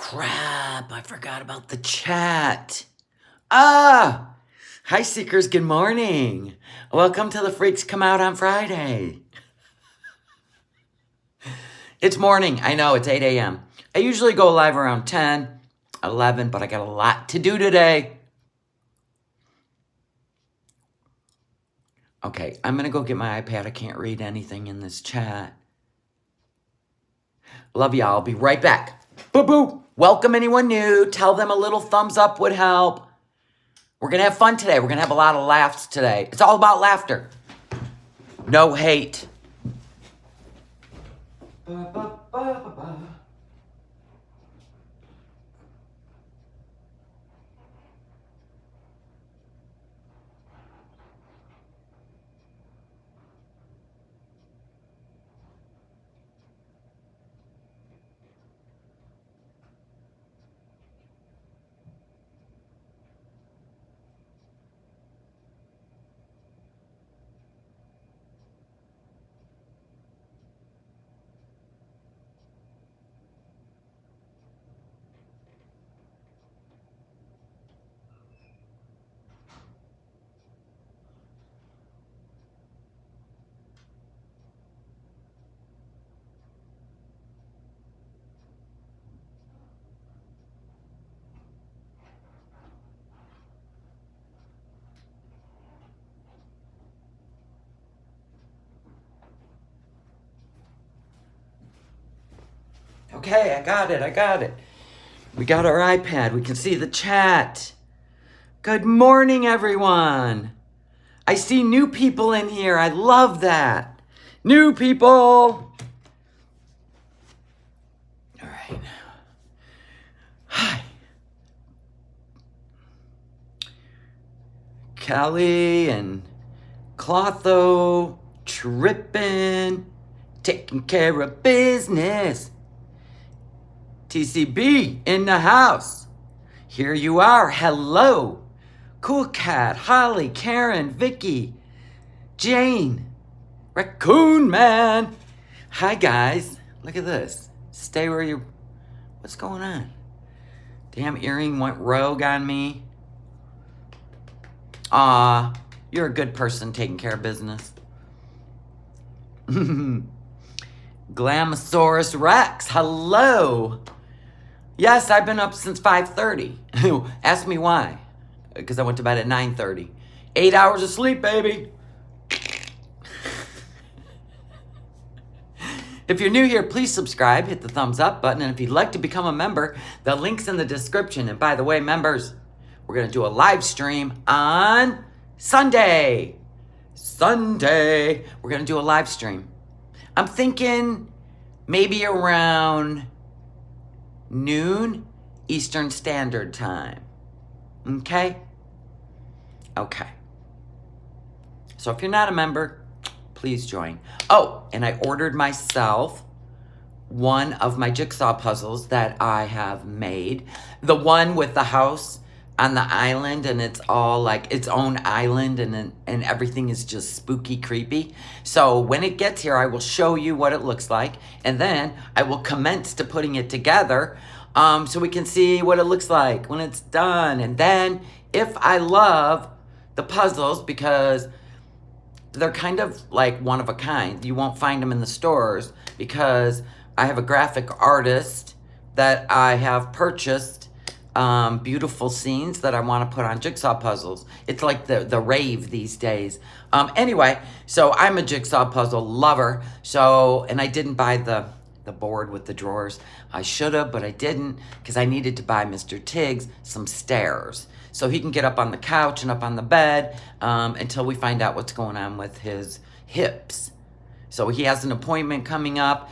Crap, I forgot about the chat. Hi Seekers, good morning. Welcome to the Freaks Come Out on Friday. It's morning, I know, it's 8 a.m. I usually go live around 10, 11, but I got a lot to do today. Okay, I'm gonna go get my iPad. I can't read anything in this chat. Love y'all, I'll be right back. Boo-boo. Welcome anyone new. Tell them a little thumbs up would help. We're going to have fun today. We're going to have a lot of laughs today. It's all about laughter. No hate. Okay, I got it. We got our iPad. We can see the chat. Good morning, everyone. I see new people in here. I love that. New people. All right. Hi. Kelly and Clotho tripping, taking care of business. TCB in the house. Here you are. Hello. Cool Cat, Holly, Karen, Vicky, Jane, Raccoon Man. Hi, guys. Look at this. Stay where you... What's going on? Damn earring went rogue on me. Aw, you're a good person taking care of business. Glamosaurus Rex, hello. Yes, I've been up since 5:30. Ask me why. Because I went to bed at 9:30. 8 hours of sleep, baby. If you're new here, please subscribe, hit the thumbs up button, and if you'd like to become a member, the link's in the description. And by the way, members, we're going to do a live stream on Sunday. We're going to do a live stream. I'm thinking maybe around noon Eastern Standard Time. Okay? Okay. So if you're not a member, please join. Oh, and I ordered myself one of my jigsaw puzzles that I have made. The one with the house on the island, and it's all like its own island, and everything is just spooky, creepy. So when it gets here, I will show you what it looks like, and then I will commence to putting it together, so we can see what it looks like when it's done. And then if I love the puzzles, because they're kind of like one of a kind, you won't find them in the stores, because I have a graphic artist that I have purchased beautiful scenes that I want to put on jigsaw puzzles. It's like the rave these days. Anyway, so I'm a jigsaw puzzle lover. So, and I didn't buy the board with the drawers. I should have, but I didn't, because I needed to buy Mr. Tiggs some stairs so he can get up on the couch and up on the bed until we find out what's going on with his hips. So he has an appointment coming up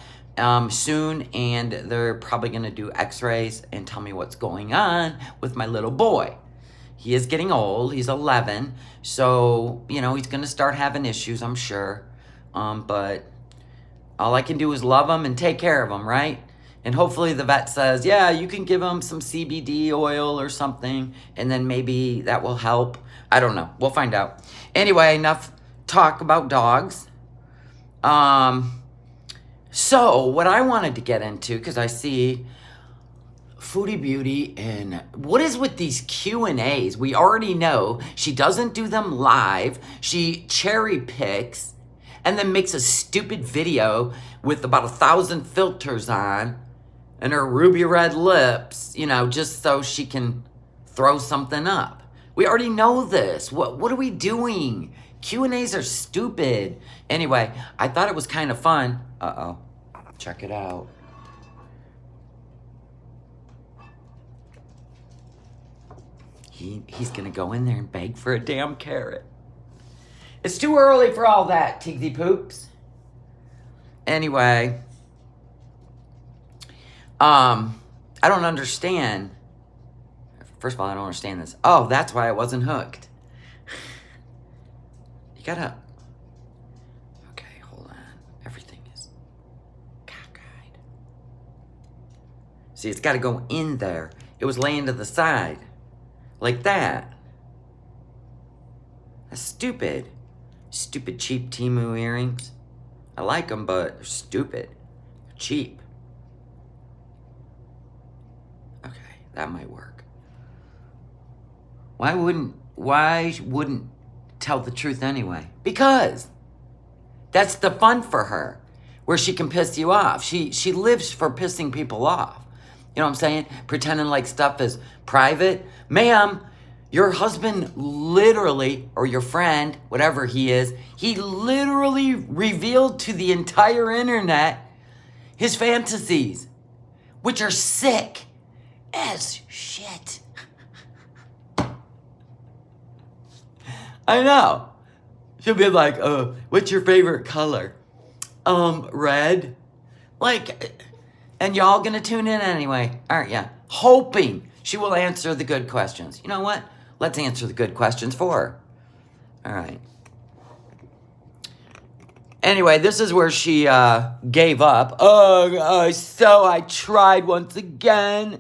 soon, and they're probably going to do x-rays and tell me what's going on with my little boy. He is getting old. He's 11. So, you know, he's going to start having issues, I'm sure. But all I can do is love him and take care of him, right? And hopefully the vet says, yeah, you can give him some CBD oil or something, and then maybe that will help. I don't know. We'll find out. Anyway, enough talk about dogs. So what I wanted to get into, because I see Foodie Beauty, and what is with these Q&As? We already know she doesn't do them live. She cherry picks and then makes a stupid video with about 1,000 filters on and her ruby red lips, you know, just so she can throw something up. We already know this. What are we doing? Q&As are stupid. Anyway, I thought it was kind of fun. Uh-oh. Check it out. He's gonna go in there and beg for a damn carrot. It's too early for all that, Tigsy Poops. Anyway, I don't understand. First of all, I don't understand this. Oh, that's why I wasn't hooked. You gotta... Okay, hold on. Everything is cockeyed. See, it's gotta go in there. It was laying to the side. Like that. That's stupid. Stupid cheap Temu earrings. I like them, but they're stupid. They're cheap. Okay, that might work. Why wouldn't tell the truth anyway? Because that's the fun for her, where she can piss you off. She lives for pissing people off. You know what I'm saying? Pretending like stuff is private. Ma'am, your husband literally, or your friend, whatever he is, he literally revealed to the entire internet his fantasies, which are sick as shit. I know. She'll be like, what's your favorite color? Red. Like, and y'all gonna tune in anyway, aren't ya? Hoping she will answer the good questions. You know what? Let's answer the good questions for her. All right. Anyway, this is where she gave up. So I tried once again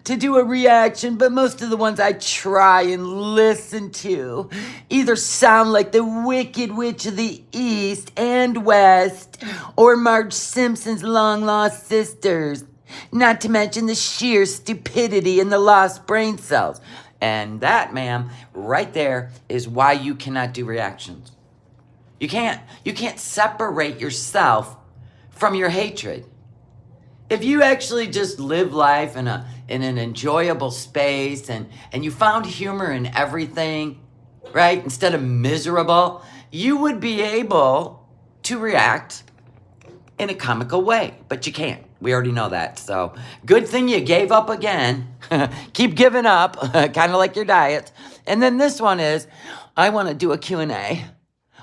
to do a reaction, but most of the ones I try and listen to either sound like the Wicked Witch of the East and West or Marge Simpson's long-lost sisters, not to mention the sheer stupidity and the lost brain cells. And that, ma'am, right there is why you cannot do reactions. You can't separate yourself from your hatred. If you actually just live life in an enjoyable space and you found humor in everything, right? Instead of miserable, you would be able to react in a comical way, but you can't. We already know that. So good thing you gave up again. Keep giving up, kind of like your diet. And then this one is, I want to do a Q&A.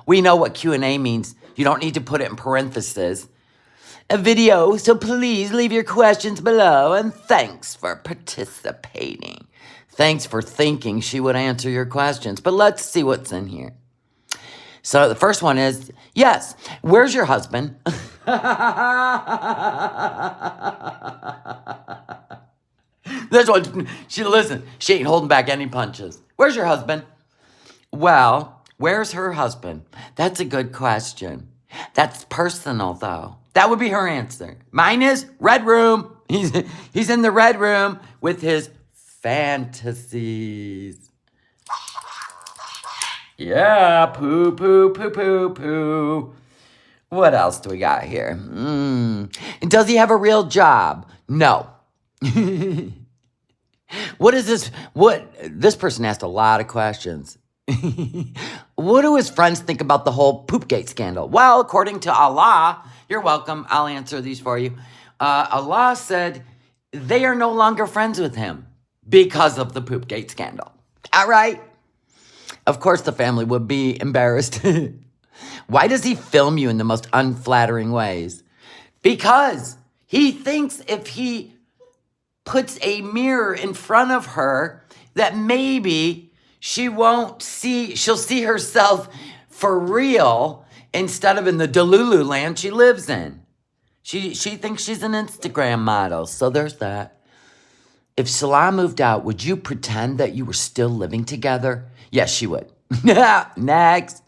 We know what Q&A means. You don't need to put it in parentheses. A video, so please leave your questions below, and thanks for participating. Thanks for thinking she would answer your questions, but let's see what's in here. So the first one is, yes, where's your husband? This one, she ain't holding back any punches. Where's your husband? Well, where's her husband? That's a good question. That's personal, though. That would be her answer. Mine is red room. He's in the red room with his fantasies. Yeah, poo, poo, poo, poo, poo. What else do we got here? And does he have a real job? No. What is this? This person asked a lot of questions. What do his friends think about the whole Poopgate scandal? Well, according to Allah, you're welcome. I'll answer these for you. Allah said they are no longer friends with him because of the Poopgate scandal. All right. Of course, the family would be embarrassed. Why does he film you in the most unflattering ways? Because he thinks if he puts a mirror in front of her, that maybe she'll see herself for real instead of in the Delulu land she lives in. She thinks she's an Instagram model, so there's that. If Salah moved out, would you pretend that you were still living together? Yes, she would. Next.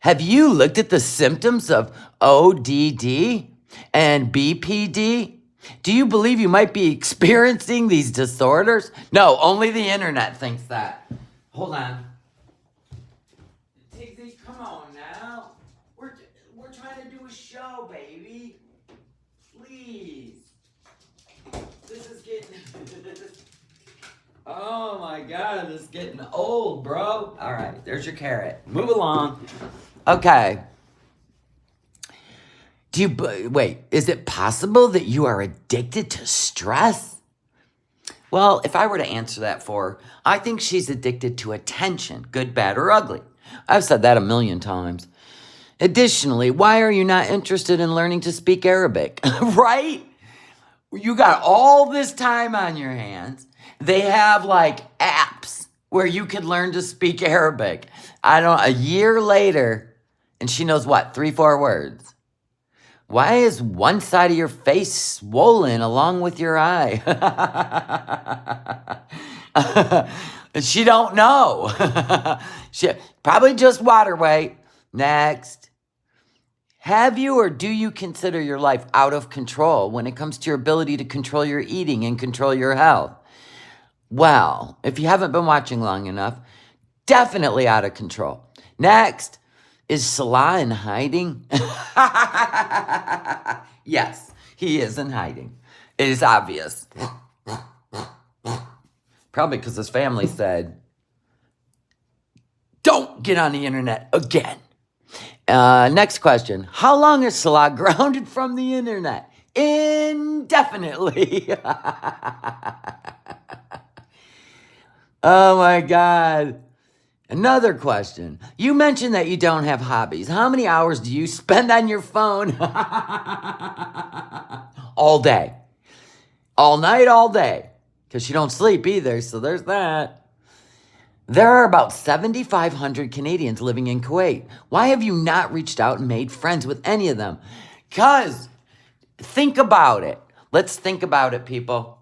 Have you looked at the symptoms of ODD and BPD? Do you believe you might be experiencing these disorders? No, only the internet thinks that. Hold on. Tigsy, come on now. We're trying to do a show, baby. Please. This is getting... Oh my God, this is getting old, bro. All right, there's your carrot. Move along. Okay. Wait, is it possible that you are addicted to stress? Well, if I were to answer that for her, I think she's addicted to attention, good, bad, or ugly. I've said that a million times. Additionally, why are you not interested in learning to speak Arabic? Right? You got all this time on your hands. They have like apps where you could learn to speak Arabic. A year later, and she knows what, 3-4 words. Why is one side of your face swollen along with your eye? She don't know. She probably just water weight. Next. Have you or do you consider your life out of control when it comes to your ability to control your eating and control your health? Well, if you haven't been watching long enough, definitely out of control. Next. Is Salah in hiding? Yes, he is in hiding. It is obvious. Probably because his family said, don't get on the internet again. Next question. How long is Salah grounded from the internet? Indefinitely. Oh my God. Another question. You mentioned that you don't have hobbies. How many hours do you spend on your phone? All day. All night, all day. Because you don't sleep either, so there's that. There are about 7,500 Canadians living in Kuwait. Why have you not reached out and made friends with any of them? Because, think about it. Let's think about it, people.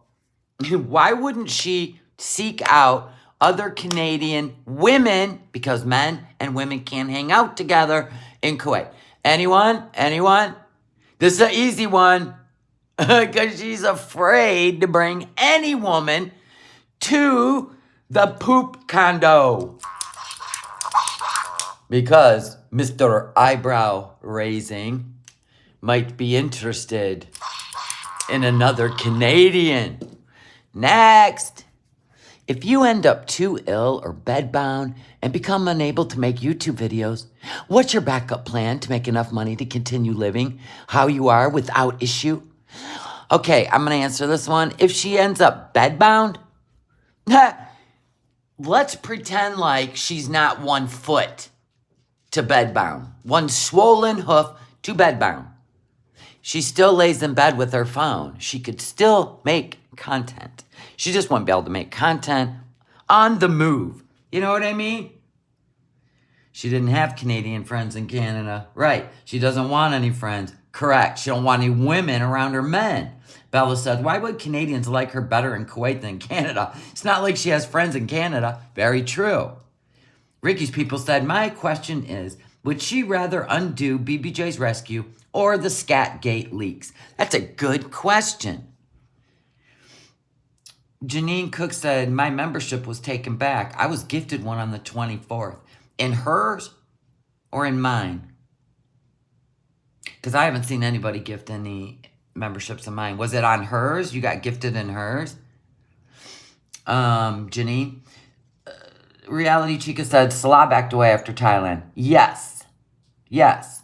Why wouldn't she seek out other Canadian women, because men and women can't hang out together in Kuwait? Anyone? Anyone? This is an easy one. Because she's afraid to bring any woman to the poop condo. Because Mr. Eyebrow Raising might be interested in another Canadian. Next. If you end up too ill or bedbound and become unable to make YouTube videos, what's your backup plan to make enough money to continue living how you are without issue? Okay, I'm going to answer this one. If she ends up bedbound, let's pretend like she's not 1 foot to bedbound. One swollen hoof to bedbound. She still lays in bed with her phone. She could still make content. She just won't be able to make content on the move. You know what I mean? She didn't have Canadian friends in Canada. Right. She doesn't want any friends. Correct. She don't want any women around her men. Bella said, why would Canadians like her better in Kuwait than Canada? It's not like she has friends in Canada. Very true. Ricky's people said, my question is, would she rather undo BBJ's rescue or the Scatgate leaks? That's a good question. Janine Cook said, my membership was taken back. I was gifted one on the 24th. In hers or in mine? Because I haven't seen anybody gift any memberships in mine. Was it on hers? You got gifted in hers? Janine. Reality Chica said, Salah backed away after Thailand. Yes. Yes.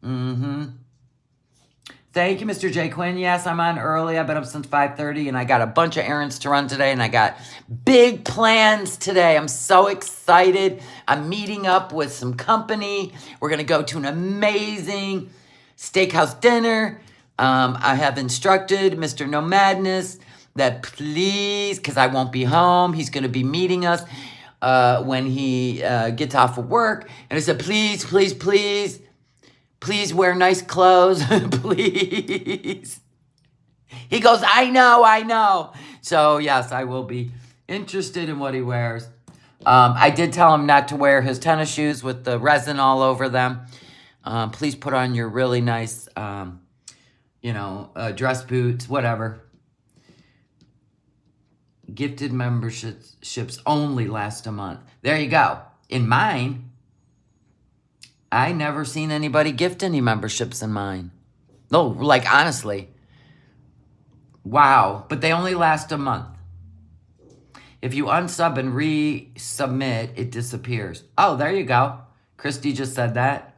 Mm-hmm. Thank you, Mr. J. Quinn. Yes, I'm on early. I've been up since 5:30, and I got a bunch of errands to run today, and I got big plans today. I'm so excited. I'm meeting up with some company. We're going to go to an amazing steakhouse dinner. I have instructed Mr. No Madness that please, because I won't be home, he's going to be meeting us when he gets off of work. And I said, please, please, please, please wear nice clothes, please. He goes, I know, I know. So, yes, I will be interested in what he wears. I did tell him not to wear his tennis shoes with the resin all over them. Please put on your really nice dress boots, whatever. Gifted memberships only last a month. There you go. In mine, I never seen anybody gift any memberships in mine. No, like honestly. Wow. But they only last a month. If you unsub and resubmit, it disappears. Oh, there you go. Christy just said that.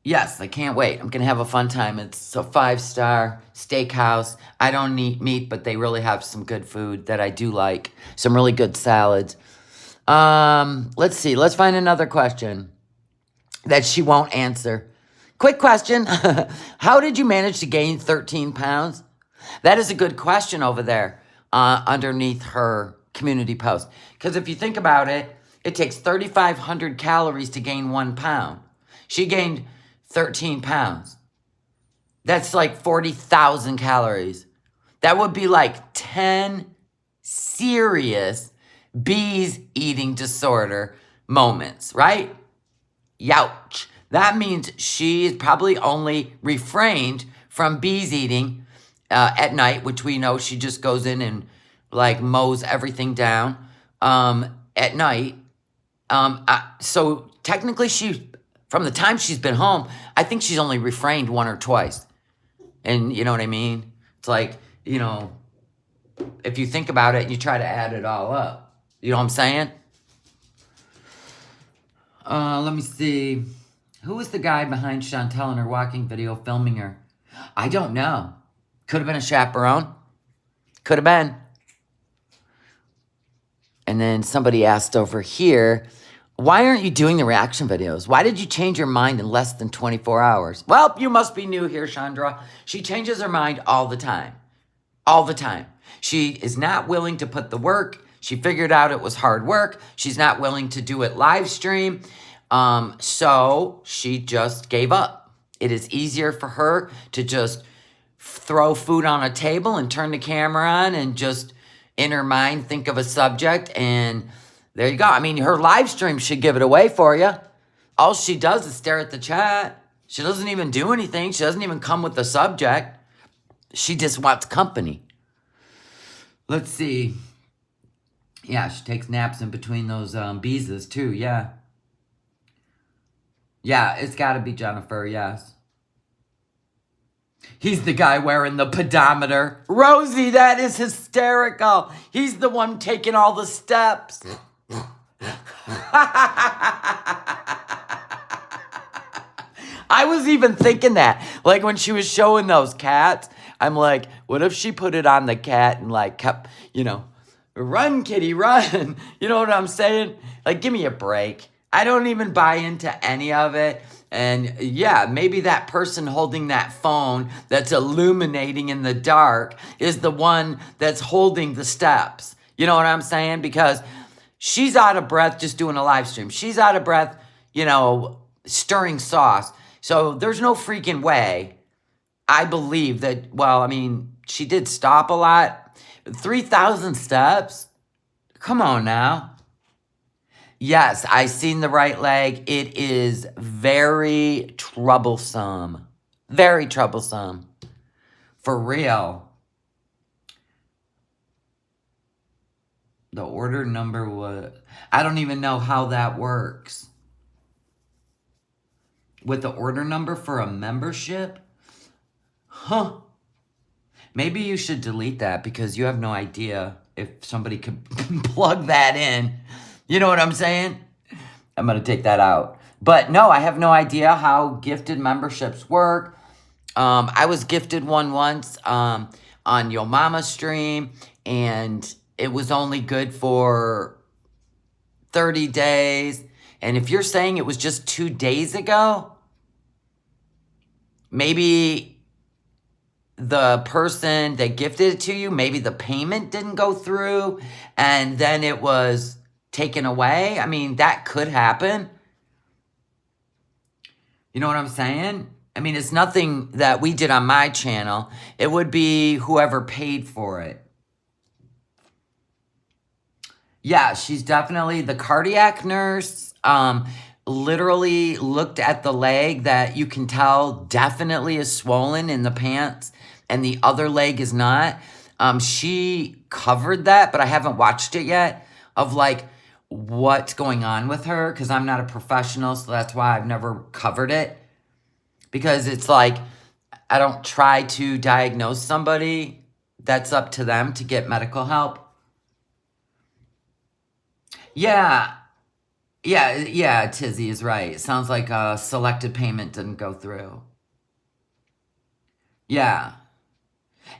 Yes, I can't wait. I'm going to have a fun time. It's a 5-star steakhouse. I don't eat meat, but they really have some good food that I do like. Some really good salads. Let's see. Let's find another question that she won't answer. Quick question. How did you manage to gain 13 pounds? That is a good question over there underneath her community post. Because if you think about it, it takes 3,500 calories to gain 1 pound. She gained 13 pounds. That's like 40,000 calories. That would be like 10 serious bees eating disorder moments, right? Youch. That means she's probably only refrained from bees eating at night, which we know she just goes in and like mows everything down at night. So technically from the time she's been home, I think she's only refrained 1 or twice. And you know what I mean? It's like, if you think about it and you try to add it all up. You know what I'm saying? Let me see. Who was the guy behind Chantel in her walking video filming her? I don't know. Could have been a chaperone. Could have been. And then somebody asked over here, why aren't you doing the reaction videos? Why did you change your mind in less than 24 hours? Well, you must be new here, Chandra. She changes her mind all the time. All the time. She is not willing to put the work. She figured out it was hard work. She's not willing to do it live stream. So she just gave up. It is easier for her to just throw food on a table and turn the camera on and just in her mind think of a subject, and there you go. I mean, her live stream should give it away for you. All she does is stare at the chat. She doesn't even do anything. She doesn't even come with the subject. She just wants company. Let's see. Yeah, she takes naps in between those beeses too, yeah. Yeah, it's got to be Jennifer, yes. He's the guy wearing the pedometer. Rosie, that is hysterical. He's the one taking all the steps. I was even thinking that. Like when she was showing those cats, I'm like, what if she put it on the cat and like kept, run, kitty, run. You know what I'm saying? Like, give me a break. I don't even buy into any of it. And yeah, maybe that person holding that phone that's illuminating in the dark is the one that's holding the steps. You know what I'm saying? Because she's out of breath just doing a live stream. She's out of breath, stirring sauce. So there's no freaking way. I believe that, she did stop a lot. 3,000 steps? Come on now. Yes, I seen the right leg. It is very troublesome. Very troublesome. For real. The order number was... I don't even know how that works. With the order number for a membership? Huh. Maybe you should delete that because you have no idea if somebody could plug that in. You know what I'm saying? I'm going to take that out. But no, I have no idea how gifted memberships work. I was gifted one once on Yo Mama stream, and it was only good for 30 days. And if you're saying it was just 2 days ago, maybe the person that gifted it to you, maybe the payment didn't go through, and then it was taken away. I mean, that could happen. You know what I'm saying? I mean, it's nothing that we did on my channel. It would be whoever paid for it. Yeah, she's definitely the cardiac nurse. literally looked at the leg that you can tell definitely is swollen in the pants and the other leg is not. She covered that, but I haven't watched it yet of like what's going on with her because I'm not a professional, so that's why I've never covered it. Because it's like, I don't try to diagnose somebody. That's up to them to get medical help. Yeah, Tizzy is right. It sounds like a selected payment didn't go through. Yeah.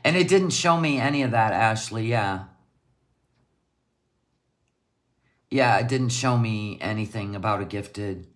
And it didn't show me any of that, Ashley, yeah. Yeah, it didn't show me anything about a gifted.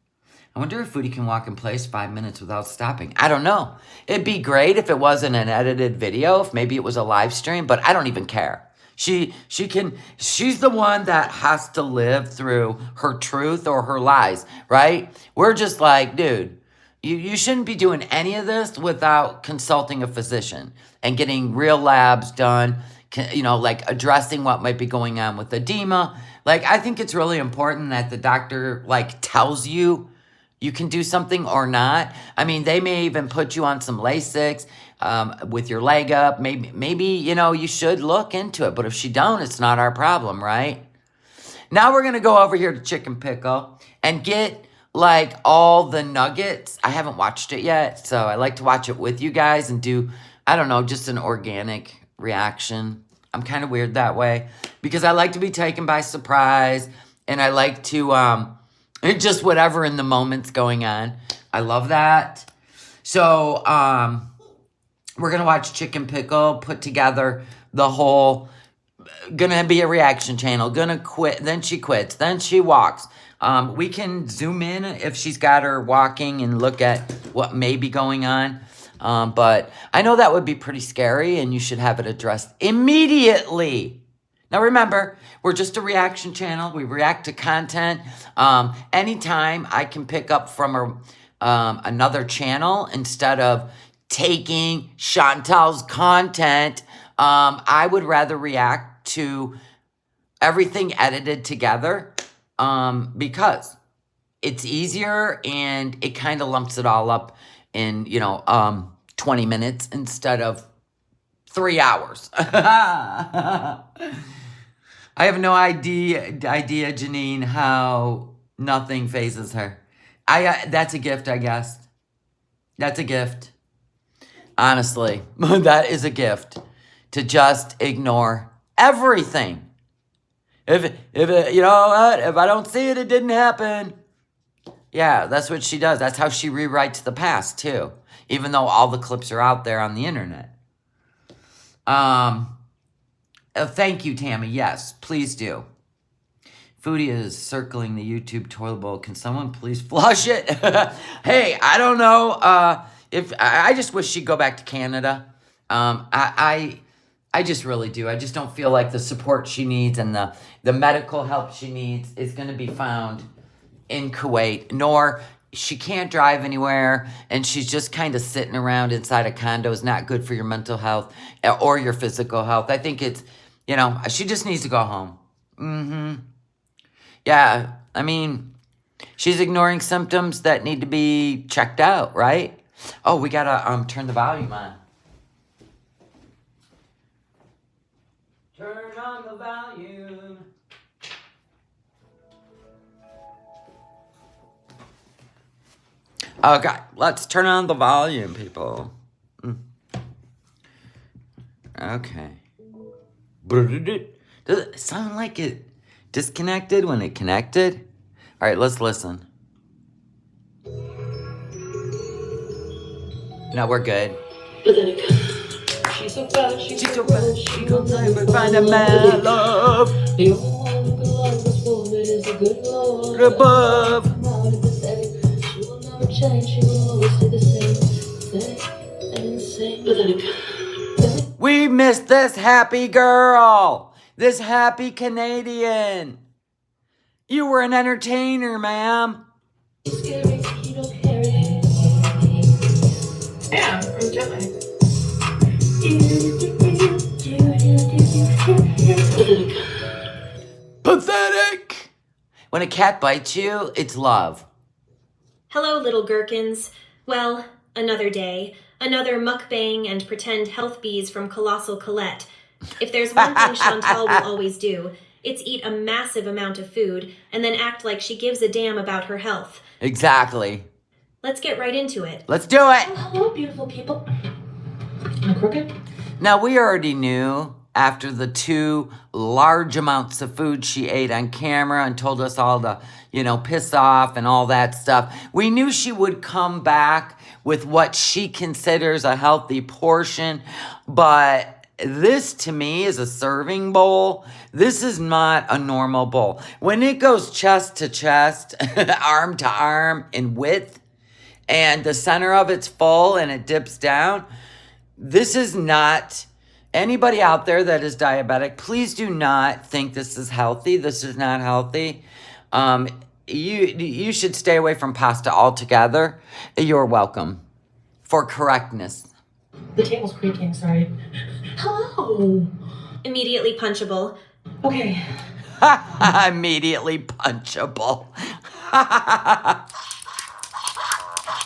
I wonder if Foodie can walk in place 5 minutes without stopping. I don't know. It'd be great if it wasn't an edited video, if maybe it was a live stream, but I don't even care. She's the one that has to live through her truth or her lies, right? We're just like, dude, you shouldn't be doing any of this without consulting a physician and getting real labs done, like addressing what might be going on with edema. Like, I think it's really important that the doctor, like, tells you can do something or not. I mean, they may even put you on some Lasix with your leg up. Maybe you should look into it. But if she don't, it's not our problem, right? Now we're going to go over here to Chicken Pickle and get, like, all the nuggets. I haven't watched it yet, so I like to watch it with you guys and do, I don't know, just an organic reaction. I'm kind of weird that way because I like to be taken by surprise and I like to... just whatever in the moment's going on. I love that. So, we're going to watch Chicken Pickle put together the whole, gonna be a reaction channel, gonna quit, then she quits, then she walks. We can zoom in if she's got her walking and look at what may be going on. But I know that would be pretty scary and you should have it addressed immediately. Now remember, we're just a reaction channel. We react to content. Anytime I can pick up from another channel instead of taking Chantal's content, I would rather react to everything edited together because it's easier and it kind of lumps it all up in, 20 minutes instead of 3 hours. I have no idea, Janine, how nothing phases her. That's a gift, I guess. That's a gift. Honestly, that is a gift. To just ignore everything. If I don't see it, it didn't happen. Yeah, that's what she does. That's how she rewrites the past, too. Even though all the clips are out there on the internet. Thank you, Tammy. Yes, please do. Foodie is circling the YouTube toilet bowl. Can someone please flush it? Hey, I don't know. If I just wish she'd go back to Canada. I just really do. I just don't feel like the support she needs and the medical help she needs is going to be found in Kuwait. Nor she can't drive anywhere, and she's just kind of sitting around inside a condo is not good for your mental health or your physical health. I think it's, she just needs to go home. Yeah, I mean, she's ignoring symptoms that need to be checked out, right? Oh, we gotta turn the volume on. Turn on the volume. Okay, let's turn on the volume, people. Okay. Does it sound like it disconnected when it connected? All right, let's listen. No, we're good. But then it comes. She's so fast, she's so fast, she gon' never find a man love. The only good love was born, it is a good Lord. Above. Come out of the same. She will never change, she will always stay the same. Same. But then it comes. We missed this happy girl. This happy Canadian. You were an entertainer, ma'am. He's scary, he don't carry. Yeah, I'm jelly. Pathetic. When a cat bites you, it's love. Hello, little gherkins. Well, another day, another mukbang and pretend health bees from Colossal Colette. If there's one thing Chantal will always do, it's eat a massive amount of food and then act like she gives a damn about her health. Exactly. Let's get right into it. Let's do it. Oh, hello, beautiful people. Am I crooked? Now, we already knew after the 2 large amounts of food she ate on camera and told us all to, piss off and all that stuff. We knew she would come back with what she considers a healthy portion, but this to me is a serving bowl. This is not a normal bowl. When it goes chest to chest, arm to arm in width, and the center of it's full and it dips down, this is not, anybody out there that is diabetic, please do not think this is healthy. This is not healthy. You should stay away from pasta altogether. You're welcome. For correctness. The table's creaking, sorry. Hello. Immediately punchable. Okay. Immediately punchable.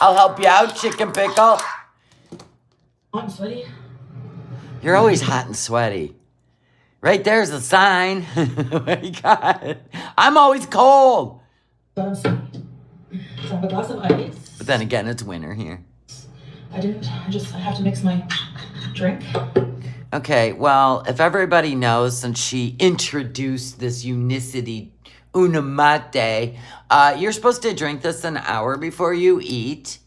I'll help you out, chicken pickle. I'm sweaty. You're always hot and sweaty. Right there's a sign. Oh my God. I'm always cold. But I'm sweaty. So I have a glass of ice. But then again, it's winter here. I have to mix my drink. Okay, well, if everybody knows, since she introduced this unicity unamate, you're supposed to drink this an hour before you eat.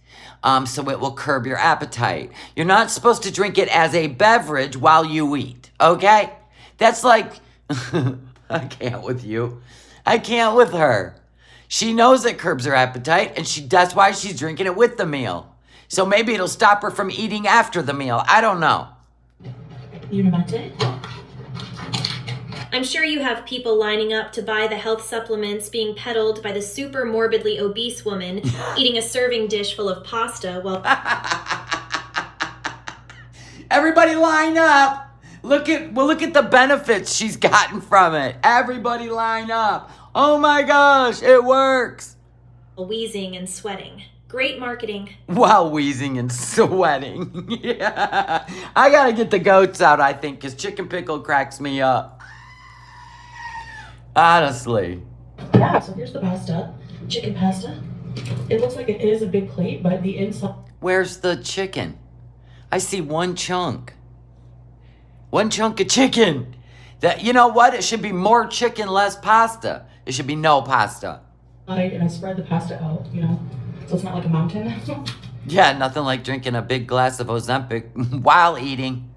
So it will curb your appetite. You're not supposed to drink it as a beverage while you eat, okay? That's like, I can't with you. I can't with her. She knows it curbs her appetite, and that's why she's drinking it with the meal. So maybe it'll stop her from eating after the meal. I don't know. Unamate? I'm sure you have people lining up to buy the health supplements being peddled by the super morbidly obese woman eating a serving dish full of pasta while... Everybody line up. Look at the benefits she's gotten from it. Everybody line up. Oh my gosh, it works. wheezing and sweating. Great marketing. While wheezing and sweating. Yeah. I gotta get the goats out, I think, because Chicken Pickle cracks me up. Honestly. Yeah, so here's the pasta. Chicken pasta. It looks like it is a big plate, but the inside... Where's the chicken? I see one chunk. One chunk of chicken. You know what? It should be more chicken, less pasta. It should be no pasta. And I spread the pasta out, so it's not like a mountain. Yeah, nothing like drinking a big glass of Ozempic while eating.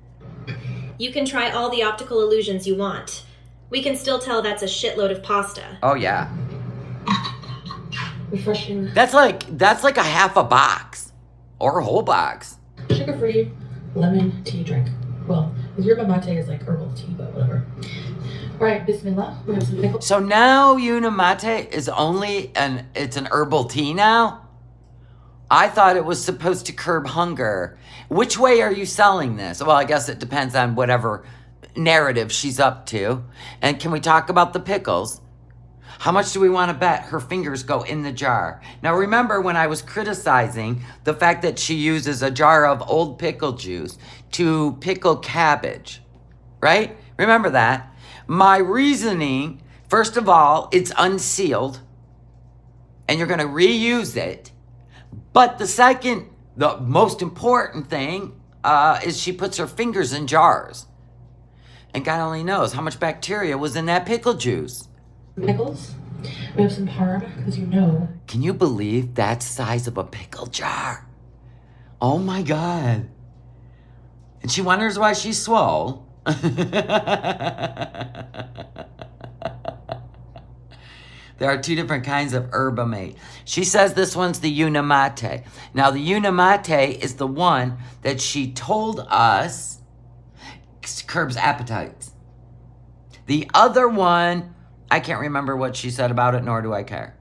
You can try all the optical illusions you want. We can still tell that's a shitload of pasta. Oh, yeah. Refreshing. That's like a half a box. Or a whole box. Sugar-free lemon tea drink. Well, yerba mate is like herbal tea, but whatever. All right, bismillah. We have some pickles. So now Unamate is it's an herbal tea now? I thought it was supposed to curb hunger. Which way are you selling this? Well, I guess it depends on whatever narrative she's up to. And can we talk about the pickles? How much do we want to bet her fingers go in the jar? Now remember when I was criticizing the fact that she uses a jar of old pickle juice to pickle cabbage, right? Remember that? My reasoning, first of all, it's unsealed and you're going to reuse it. But the most important thing is she puts her fingers in jars. And God only knows how much bacteria was in that pickle juice. Pickles. We have some parm, because Can you believe that size of a pickle jar? Oh my God. And she wonders why she's swole. There are two different kinds of yerba mate. She says this one's the Unamate. Now, the Unamate is the one that she told us curbs appetites. The other one, I can't remember what she said about it, nor do I care.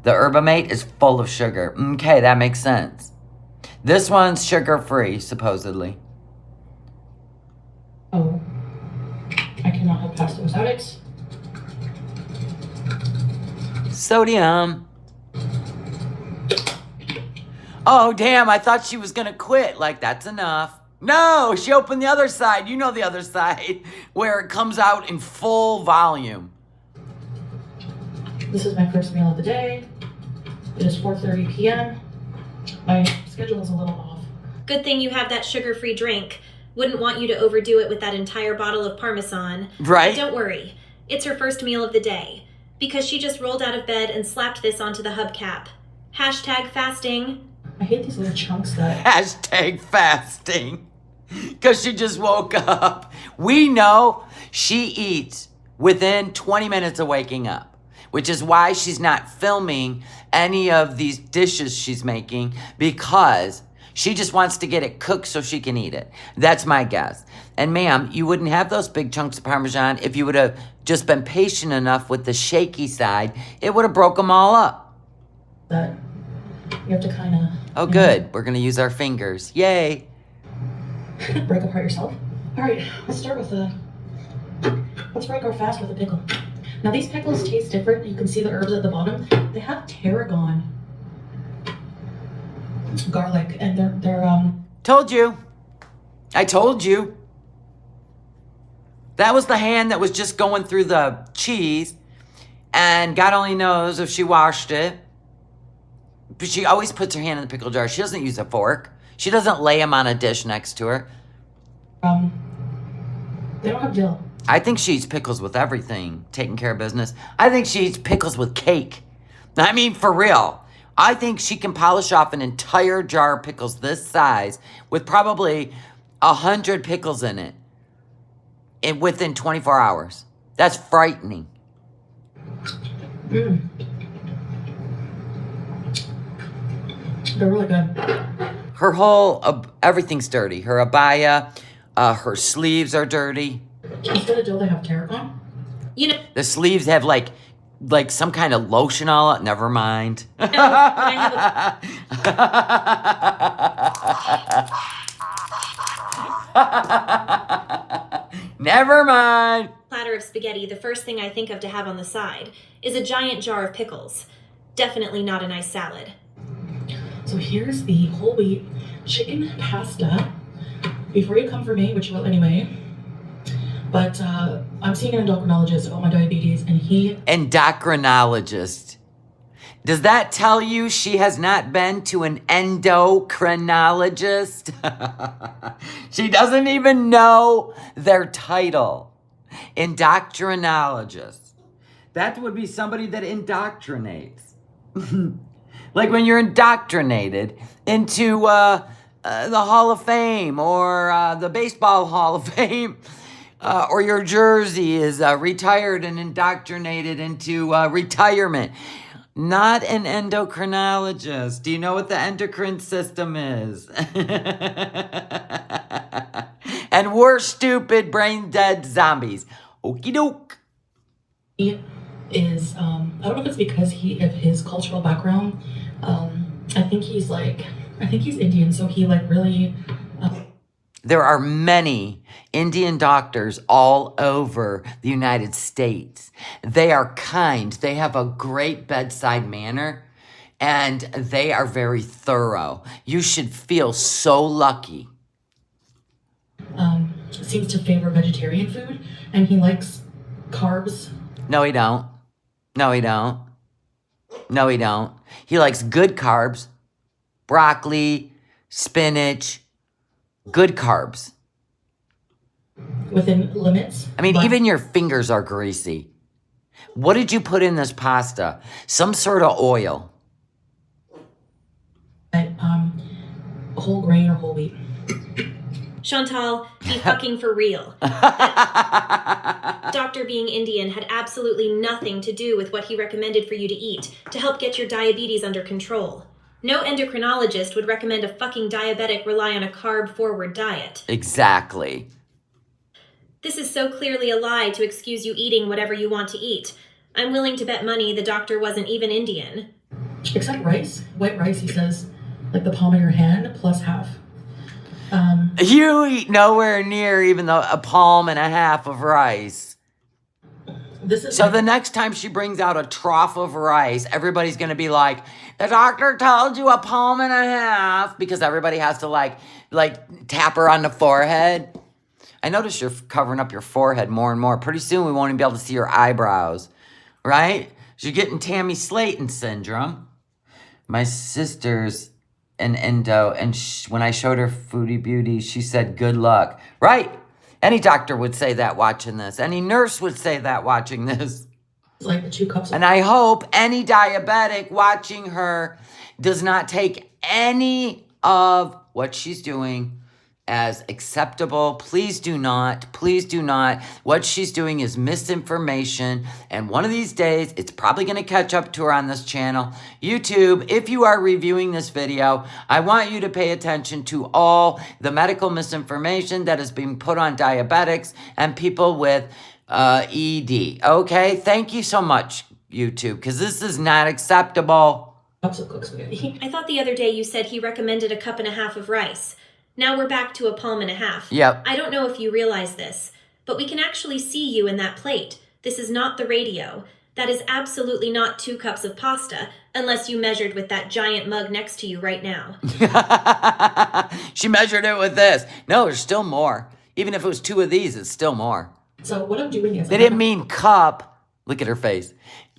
The yerba mate is full of sugar. Okay, that makes sense. This one's sugar-free, supposedly. Oh, I cannot have pasta without it. Sodium. Oh, damn, I thought she was going to quit. Like, that's enough. No, she opened the other side. You know the other side, where it comes out in full volume. This is my first meal of the day. It is 4:30 p.m. My schedule is a little off. Good thing you have that sugar-free drink. Wouldn't want you to overdo it with that entire bottle of Parmesan. Right? But don't worry. It's her first meal of the day. Because she just rolled out of bed and slapped this onto the hubcap. Hashtag fasting. I hate these little chunks that... Hashtag fasting. Because she just woke up. We know she eats within 20 minutes of waking up, which is why she's not filming any of these dishes she's making, because she just wants to get it cooked so she can eat it. That's my guess. And ma'am, you wouldn't have those big chunks of Parmesan if you would have just been patient enough with the shaky side. It would have broke them all up. That you have to kind of... Oh, good. We're going to use our fingers. Yay. break apart yourself. All right, let's start with let's break our fast with a pickle. Now these pickles taste different. You can see the herbs at the bottom. They have tarragon, garlic, and they're Told you. I told you. That was the hand that was just going through the cheese, and God only knows if she washed it. But she always puts her hand in the pickle jar. She doesn't use a fork. She doesn't lay them on a dish next to her. they don't have dill. I think she eats pickles with everything, taking care of business. I think she eats pickles with cake. I mean, for real. I think she can polish off an entire jar of pickles this size with probably 100 pickles in it within 24 hours. That's frightening. They're really good. Her whole, everything's dirty. Her abaya, her sleeves are dirty. Instead of dill, they have tarragon. You know, The sleeves have like some kind of lotion on it. Never mind. Never mind. platter of spaghetti, the first thing I think of to have on the side is a giant jar of pickles. Definitely not a nice salad. So here's the whole wheat chicken pasta. Before you come for me, which you will anyway, but I'm seeing an endocrinologist about my diabetes, and he... Endocrinologist. Does that tell you she has not been to an endocrinologist? She doesn't even know their title. Endocrinologist. That would be somebody that indoctrinates. Like when you're indoctrinated into the Hall of Fame or the Baseball Hall of Fame, or your jersey is retired and indoctrinated into retirement. Not an endocrinologist. Do you know what the endocrine system is? And we're stupid, brain dead zombies. Okie doke. He is, I don't know if it's because of his cultural background. I think he's Indian, so he really... There are many Indian doctors all over the United States. They are kind. They have a great bedside manner, and they are very thorough. You should feel so lucky. seems to favor vegetarian food, and he likes carbs. No, he don't. No, he don't. No, he don't. He likes good carbs, broccoli, spinach, good carbs. Within limits. I mean, even your fingers are greasy. What did you put in this pasta? Some sort of oil. Whole grain or whole wheat. Chantal, be fucking for real. Doctor being Indian had absolutely nothing to do with what he recommended for you to eat to help get your diabetes under control. No endocrinologist would recommend a fucking diabetic rely on a carb-forward diet. Exactly. This is so clearly a lie to excuse you eating whatever you want to eat. I'm willing to bet money the doctor wasn't even Indian. Except rice. White rice, he says, like the palm of your hand, plus half. You eat nowhere near even a palm and a half of rice. this is So the next time she brings out a trough of rice, everybody's going to be like, the doctor told you a palm and a half, because everybody has to like tap her on the forehead. I notice you're covering up your forehead more and more. Pretty soon we won't even be able to see your eyebrows, right? You're getting Tammy Slaton syndrome. My sister's an endo, and when I showed her Foodie Beauty, she said, good luck. Right. Any doctor would say that watching this. Any nurse would say that watching this. It's like the 2 cups. And I hope any diabetic watching her does not take any of what she's doing as acceptable. Please do not. Please do not. What she's doing is misinformation. And one of these days, it's probably going to catch up to her on this channel. YouTube, if you are reviewing this video, I want you to pay attention to all the medical misinformation that is being put on diabetics and people with ED. Okay? Thank you so much, YouTube, because this is not acceptable. Cups of cooked spaghetti. I thought the other day you said he recommended a cup and a half of rice. Now we're back to a palm and a half. Yep. I don't know if you realize this, but we can actually see you in that plate. This is not the radio. That is absolutely not 2 cups of pasta, unless you measured with that giant mug next to you right now. She measured it with this. No, there's still more. Even if it was 2 of these, it's still more. So what I'm doing is... They didn't mean cup. Look at her face.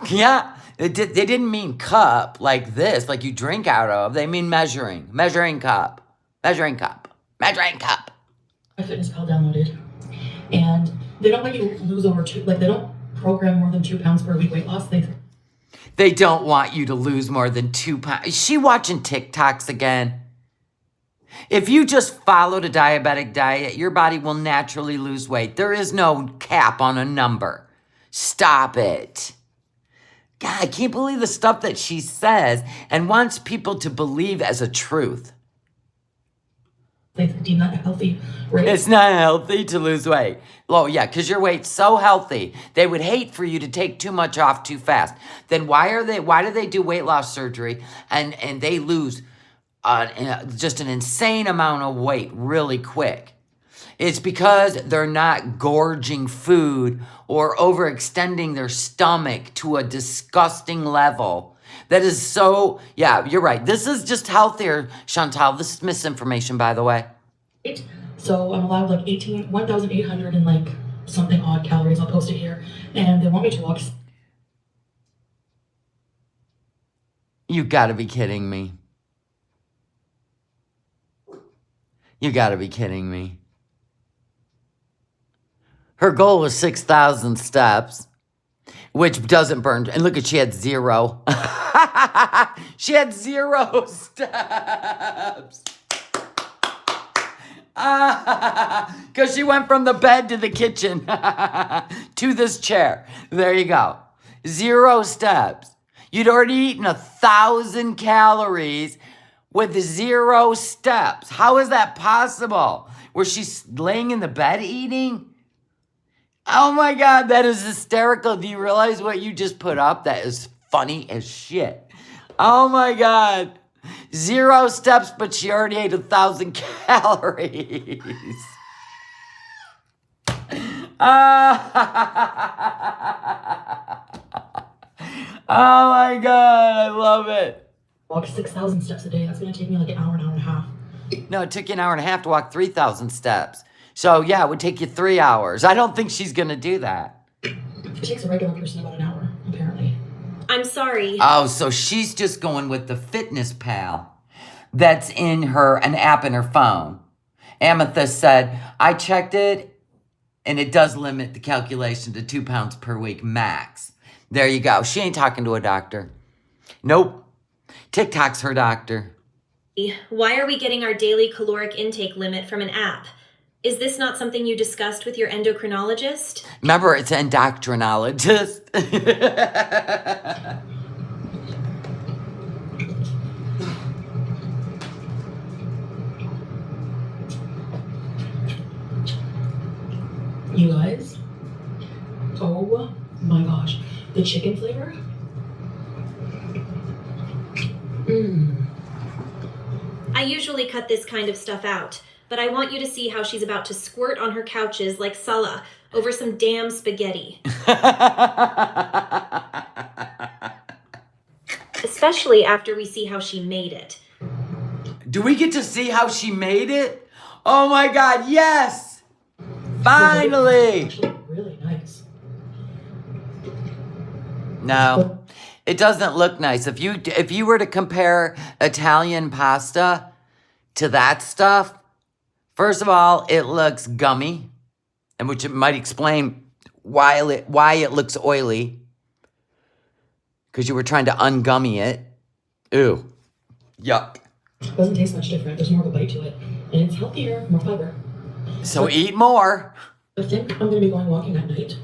Yeah, they didn't mean cup like this, like you drink out of. They mean measuring. Measuring cup. Measuring cup. Measuring cup. My Fitness Pal downloaded, and they don't let you lose over 2, like they don't program more than 2 pounds per week weight loss. They don't want you to lose more than 2 pounds. Is she watching TikToks again? If you just followed a diabetic diet, your body will naturally lose weight. There is no cap on a number. Stop it. God, I can't believe the stuff that she says and wants people to believe as a truth. They deem that healthy, right? It's not healthy to lose weight. Oh, yeah, because your weight's so healthy. They would hate for you to take too much off too fast. Then why do they do weight loss surgery and they lose just an insane amount of weight really quick? It's because they're not gorging food or overextending their stomach to a disgusting level. That is so, yeah, you're right. This is just healthier, Chantal. This is misinformation, by the way. So I'm allowed like 1,800 and like something odd calories. I'll post it here. And they want me to walk. You gotta be kidding me. You gotta be kidding me. Her goal was 6,000 steps, which doesn't burn. And look at, she had 0. She had 0 steps. Because she went from the bed to the kitchen to this chair. There you go. 0 steps. You'd already eaten 1,000 calories with 0 steps. How is that possible? Was she laying in the bed eating? Oh my God, that is hysterical. Do you realize what you just put up? That is funny as shit. Oh my God. 0 steps, but she already ate 1,000 calories. Oh my God, I love it. Walk 6,000 steps a day. That's going to take me like an hour and a half. No, it took you an hour and a half to walk 3,000 steps. So yeah, it would take you 3 hours. I don't think she's going to do that. It takes a regular person about an hour, apparently. I'm sorry. Oh, so she's just going with the Fitness Pal that's in an app in her phone. Amethyst said, I checked it, and it does limit the calculation to 2 pounds per week max. There you go. She ain't talking to a doctor. Nope. TikTok's her doctor. Why are we getting our daily caloric intake limit from an app? Is this not something you discussed with your endocrinologist? Remember, it's an endocrinologist. You guys, oh my gosh, the chicken flavor. I usually cut this kind of stuff out. but I want you to see how she's about to squirt on her couches like Salah over some damn spaghetti. Especially after we see how she made it. Do we get to see how she made it? Oh my God, yes! Finally! Actually, really nice. No, it doesn't look nice. If you were to compare Italian pasta to that stuff, first of all, it looks gummy, and which it might explain why it looks oily. Because you were trying to ungummy it. Ew. Yuck. Doesn't taste much different. There's more of a bite to it. And it's healthier, more fiber. So eat more. I think I'm going to be going walking at night.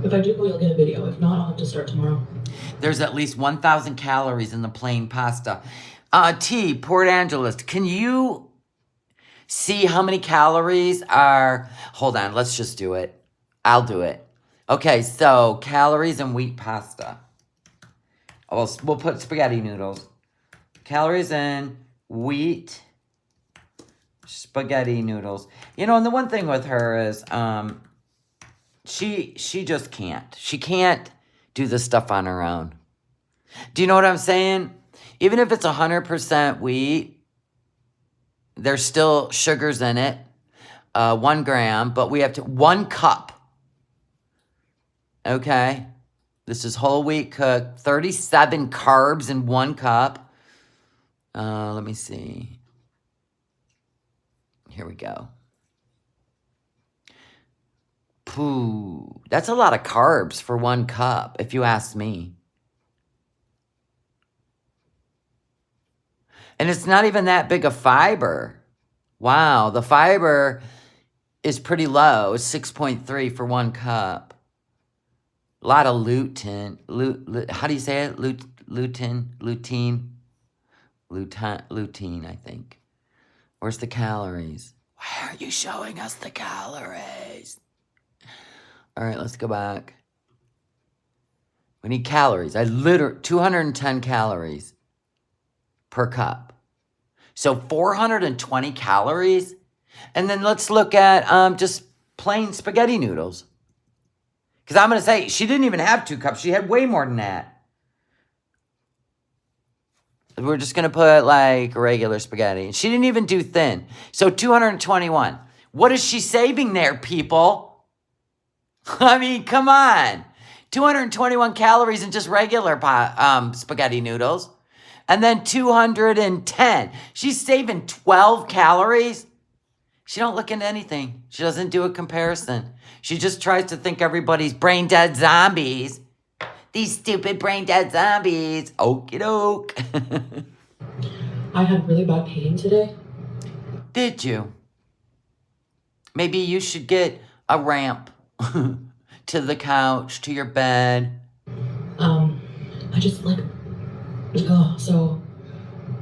If I do go, you'll get a video. If not, I'll have to start tomorrow. There's at least 1,000 calories in the plain pasta. T, Port Angeles, can you see how many calories are... Hold on, let's just do it. I'll do it. Okay, so calories in wheat pasta. We'll put spaghetti noodles. Calories in wheat spaghetti noodles. You know, and the one thing with her is she just can't. She can't do this stuff on her own. Do you know what I'm saying? Even if it's 100% wheat, there's still sugars in it. 1 gram, but we have to... 1 cup. Okay? This is whole wheat cooked. 37 carbs in 1 cup. Let me see. Here we go. Pooh. That's a lot of carbs for 1 cup, if you ask me. And it's not even that big a fiber. Wow, the fiber is pretty low. It's 6.3 for 1 cup. A lot of lutein. How do you say it? Lutein, I think. Where's the calories? Why aren't you showing us the calories? All right, let's go back. We need calories. 210 calories per cup. So 420 calories. And then let's look at just plain spaghetti noodles. Because I'm going to say, she didn't even have 2 cups. She had way more than that. We're just going to put, like, regular spaghetti. She didn't even do thin. So 221. What is she saving there, people? I mean, come on. 221 calories in just regular spaghetti noodles. And then 210. She's saving 12 calories. She don't look into anything. She doesn't do a comparison. She just tries to think everybody's brain dead zombies. These stupid brain dead zombies. Okie doke. I had really bad pain today. Did you? Maybe you should get a ramp to the couch, to your bed. I just so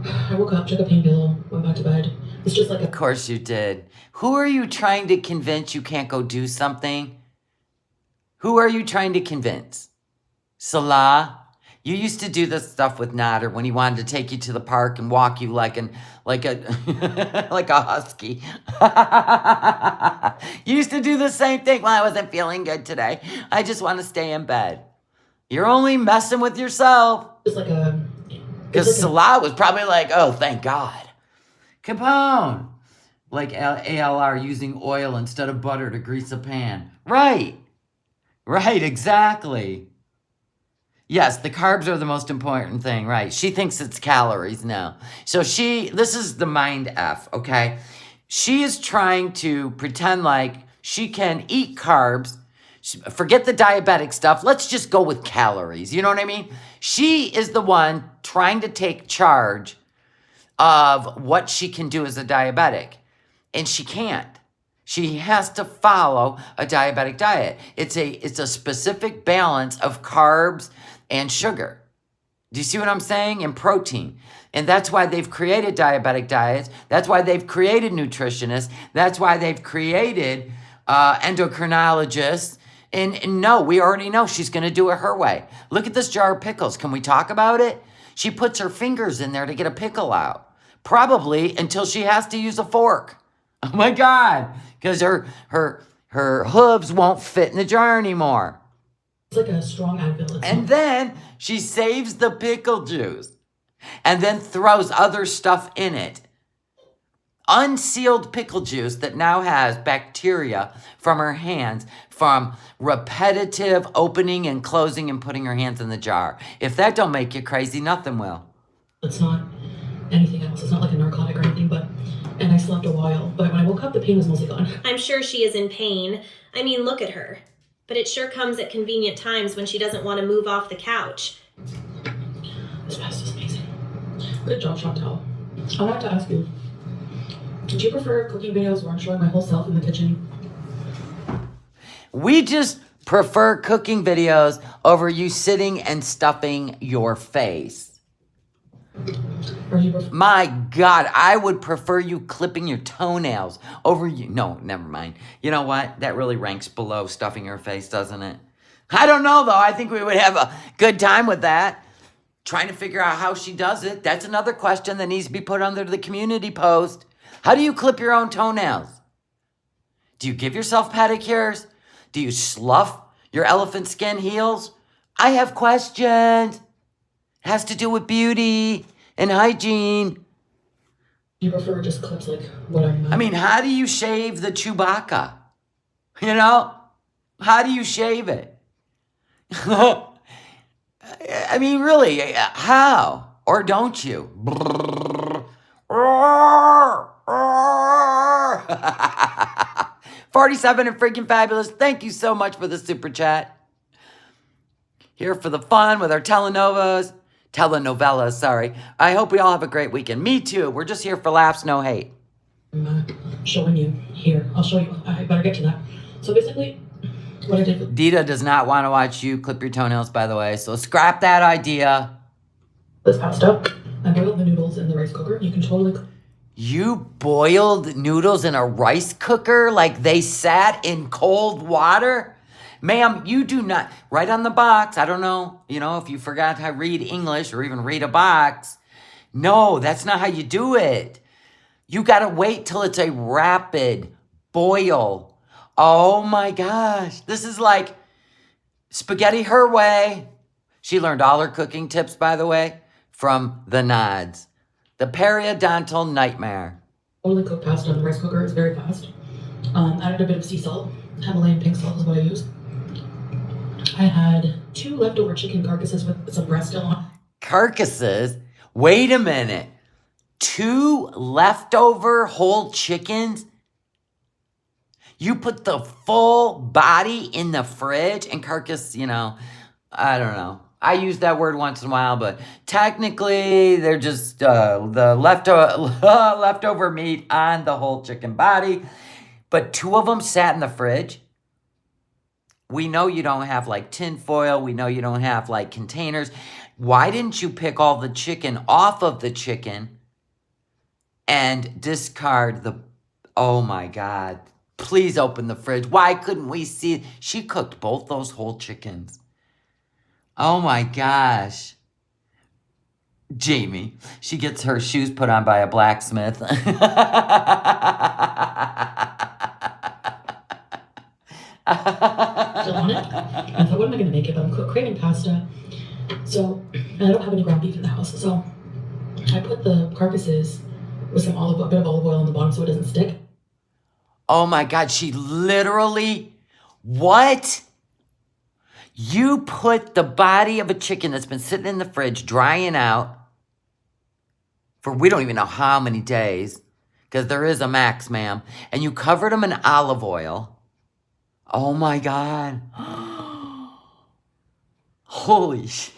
I woke up, took a pain pill, went back to bed. It's just like Of course you did. Who are you trying to convince you can't go do something? Who are you trying to convince? Salah? You used to do this stuff with Nader when he wanted to take you to the park and walk you like a like a husky. You used to do the same thing. Well, I wasn't feeling good today. I just want to stay in bed. You're only messing with yourself. It's like a... Because Salah was probably like, oh, thank God. Capone. Like ALR using oil instead of butter to grease a pan. Right. Right, exactly. Yes, the carbs are the most important thing, right? She thinks it's calories now. So this is the mind F, okay? She is trying to pretend like she can eat carbs. Forget the diabetic stuff. Let's just go with calories. You know what I mean? She is the one trying to take charge of what she can do as a diabetic. And she can't. She has to follow a diabetic diet. It's a specific balance of carbs and sugar. Do you see what I'm saying? And protein. And that's why they've created diabetic diets. That's why they've created nutritionists. That's why they've created endocrinologists. And no, we already know she's going to do it her way. Look at this jar of pickles. Can we talk about it? She puts her fingers in there to get a pickle out. Probably until she has to use a fork. Oh my God. Because her hooves won't fit in the jar anymore. It's like a strong Advil. And then she saves the pickle juice and then throws other stuff in it. Unsealed pickle juice that now has bacteria from her hands from repetitive opening and closing and putting her hands in the jar. If that don't make you crazy, nothing will. It's not anything else. It's not like a narcotic or anything, and I slept a while. But when I woke up, the pain was mostly gone. I'm sure she is in pain. I mean, look at her. But it sure comes at convenient times when she doesn't want to move off the couch. This pasta's amazing. Good job, Chantal. I wanted to ask you, do you prefer cooking videos where I'm showing my whole self in the kitchen? We just prefer cooking videos over you sitting and stuffing your face. Or do you prefer... My God, I would prefer you clipping your toenails over you. No, never mind. You know what? That really ranks below stuffing your face, doesn't it? I don't know, though. I think we would have a good time with that. Trying to figure out how she does it. That's another question that needs to be put under the community post. How do you clip your own toenails? Do you give yourself pedicures? Do you slough your elephant skin heels? I have questions. It has to do with beauty and hygiene. Do you prefer just clips like what I'm... I mean, how do you shave the Chewbacca? You know? How do you shave it? I mean, really, how? Or don't you? 47 and freaking fabulous. Thank you so much for the super chat. Here for the fun with our telenovelas, sorry. I hope we all have a great weekend. Me too. We're just here for laughs, no hate. I'm showing you here. I'll show you. I better get to that. So basically, what I did... Dita does not want to watch you clip your toenails, by the way, so scrap that idea. This pasta, I boiled the noodles in the rice cooker. You can totally... You boiled noodles in a rice cooker like they sat in cold water? Ma'am, you do not... Right on the box, I don't know, if you forgot how to read English or even read a box. No, that's not how you do it. You got to wait till it's a rapid boil. Oh my gosh. This is like spaghetti her way. She learned all her cooking tips, by the way, from the Nods. The periodontal nightmare. Totally cooked pasta in the rice cooker. It's very fast. Added a bit of sea salt. Himalayan pink salt is what I use. I had 2 leftover chicken carcasses with some breast still on. Carcasses? Wait a minute. 2 leftover whole chickens? You put the full body in the fridge and carcass, I don't know. I use that word once in a while, but technically they're just the leftover meat on the whole chicken body. But 2 of them sat in the fridge. We know you don't have like tin foil. We know you don't have like containers. Why didn't you pick all the chicken off of the chicken and discard the... Oh my God. Please open the fridge. Why couldn't we see? She cooked both those whole chickens. Oh my gosh. Jamie, she gets her shoes put on by a blacksmith. Still on it. I thought, what am I going to make it? But I'm craving pasta. So, and I don't have any ground beef in the house. So, I put the carcasses with some a bit of olive oil on the bottom so it doesn't stick. Oh my God, she literally... What? You put the body of a chicken that's been sitting in the fridge drying out for we don't even know how many days, because there is a max, ma'am, and you covered them in olive oil. Oh my God. Holy shit.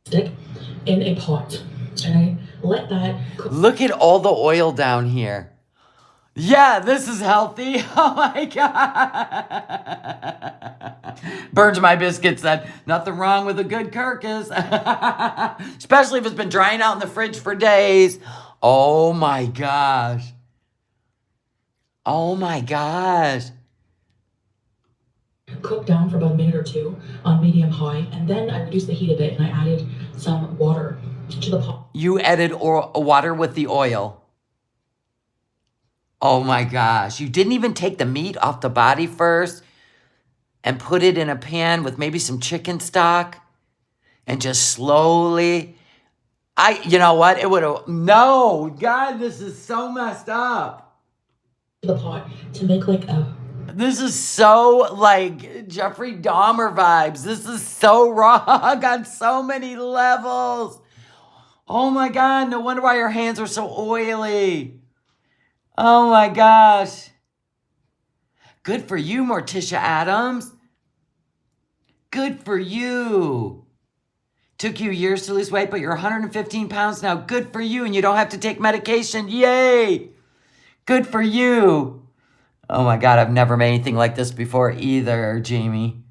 Stick in a pot. And I let that cook. Look at all the oil down here. Yeah, this is healthy. Oh my God. Burns my biscuit said, nothing wrong with a good carcass. Especially if it's been drying out in the fridge for days. Oh my gosh. Oh my gosh. Cook down for about a minute or 2 on medium high. And then I reduced the heat a bit and I added some water to the pot. You added water with the oil. Oh my gosh. You didn't even take the meat off the body first and put it in a pan with maybe some chicken stock and just slowly. You know what? It would have. No, God, this is so messed up. The pot to make like a. This is so like Jeffrey Dahmer vibes. This is so wrong on so many levels. Oh my God, no wonder why your hands are so oily. Oh my gosh. Good for you, Morticia Adams. Good for you. Took you years to lose weight, but you're 115 pounds now. Good for you, and you don't have to take medication. Yay! Good for you. Oh my God, I've never made anything like this before either, Jamie.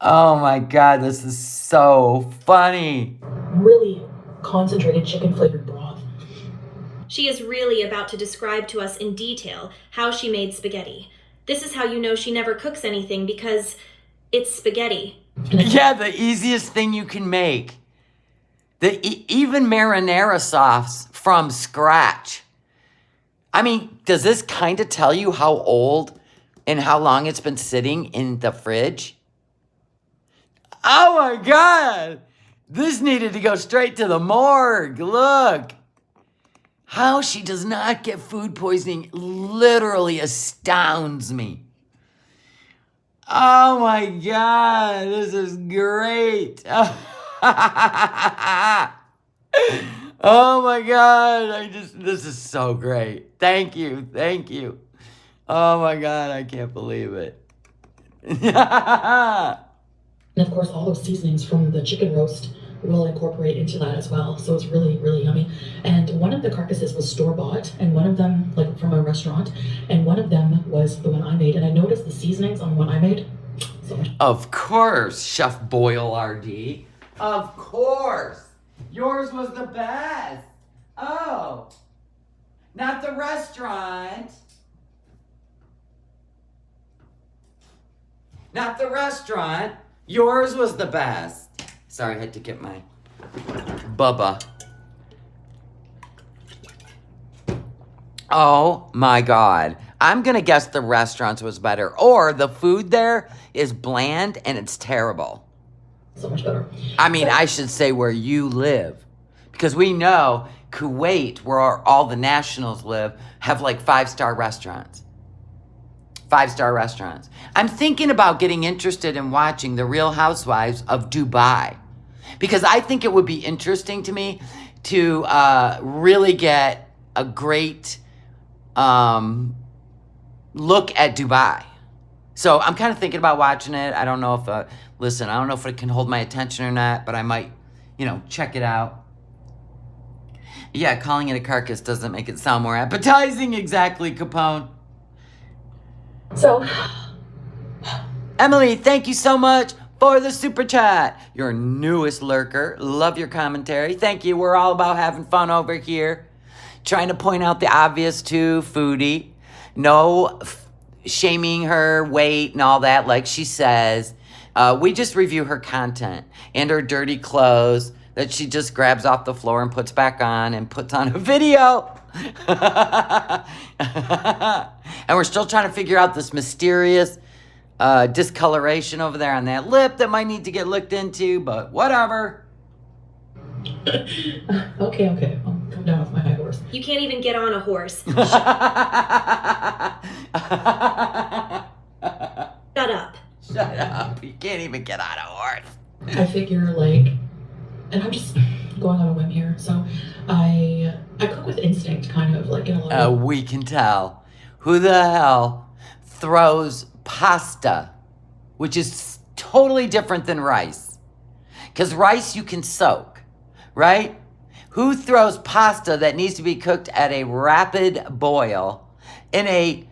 Oh my God, this is so funny. Really concentrated chicken flavored broth. She is really about to describe to us in detail how she made spaghetti. This is how you know she never cooks anything, because it's spaghetti. Yeah, the easiest thing you can make. Even marinara sauce from scratch. I mean, does this kind of tell you how old and how long it's been sitting in the fridge? Oh my God! This needed to go straight to the morgue. Look. How she does not get food poisoning literally astounds me. Oh my God, this is great. Oh my God, this is so great. Thank you. Oh my God, I can't believe it. And of course, all those seasonings from the chicken roast will incorporate into that as well. So it's really, really yummy. And one of the carcasses was store-bought, and one of them, like from a restaurant, and one of them was the one I made. And I noticed the seasonings on the one I made. So much. Of course, Chef Boyle RD. Of course. Yours was the best. Oh, not the restaurant. Not the restaurant. Yours was the best. Sorry, I had to get my Bubba. Oh my God. I'm going to guess the restaurant's was better. Or the food there is bland and it's terrible. So much better. I mean, I should say where you live. Because we know Kuwait, where all the nationals live, have like 5-star restaurants. 5-star restaurants. I'm thinking about getting interested in watching The Real Housewives of Dubai. Because I think it would be interesting to me to really get a great look at Dubai. So I'm kind of thinking about watching it. I don't know if, I don't know if it can hold my attention or not, but I might, check it out. Yeah, calling it a carcass doesn't make it sound more appetizing. Exactly, Capone. So, Emily, thank you so much for the super chat. Your newest lurker. Love your commentary. Thank you. We're all about having fun over here. Trying to point out the obvious to Foodie. No shaming her weight and all that like she says. We just review her content and her dirty clothes that she just grabs off the floor and puts back on and puts on a video. And we're still trying to figure out this mysterious discoloration over there on that lip that might need to get looked into, but whatever. okay. I'll come down off my high horse. You can't even get on a horse. Shut up. Shut up. You can't even get on a horse. I figure and I'm just going on a whim here. So I cook with instinct, kind of like in a lot of. We can tell. Who the hell throws pasta, which is totally different than rice? Because rice you can soak, right? Who throws pasta that needs to be cooked at a rapid boil in a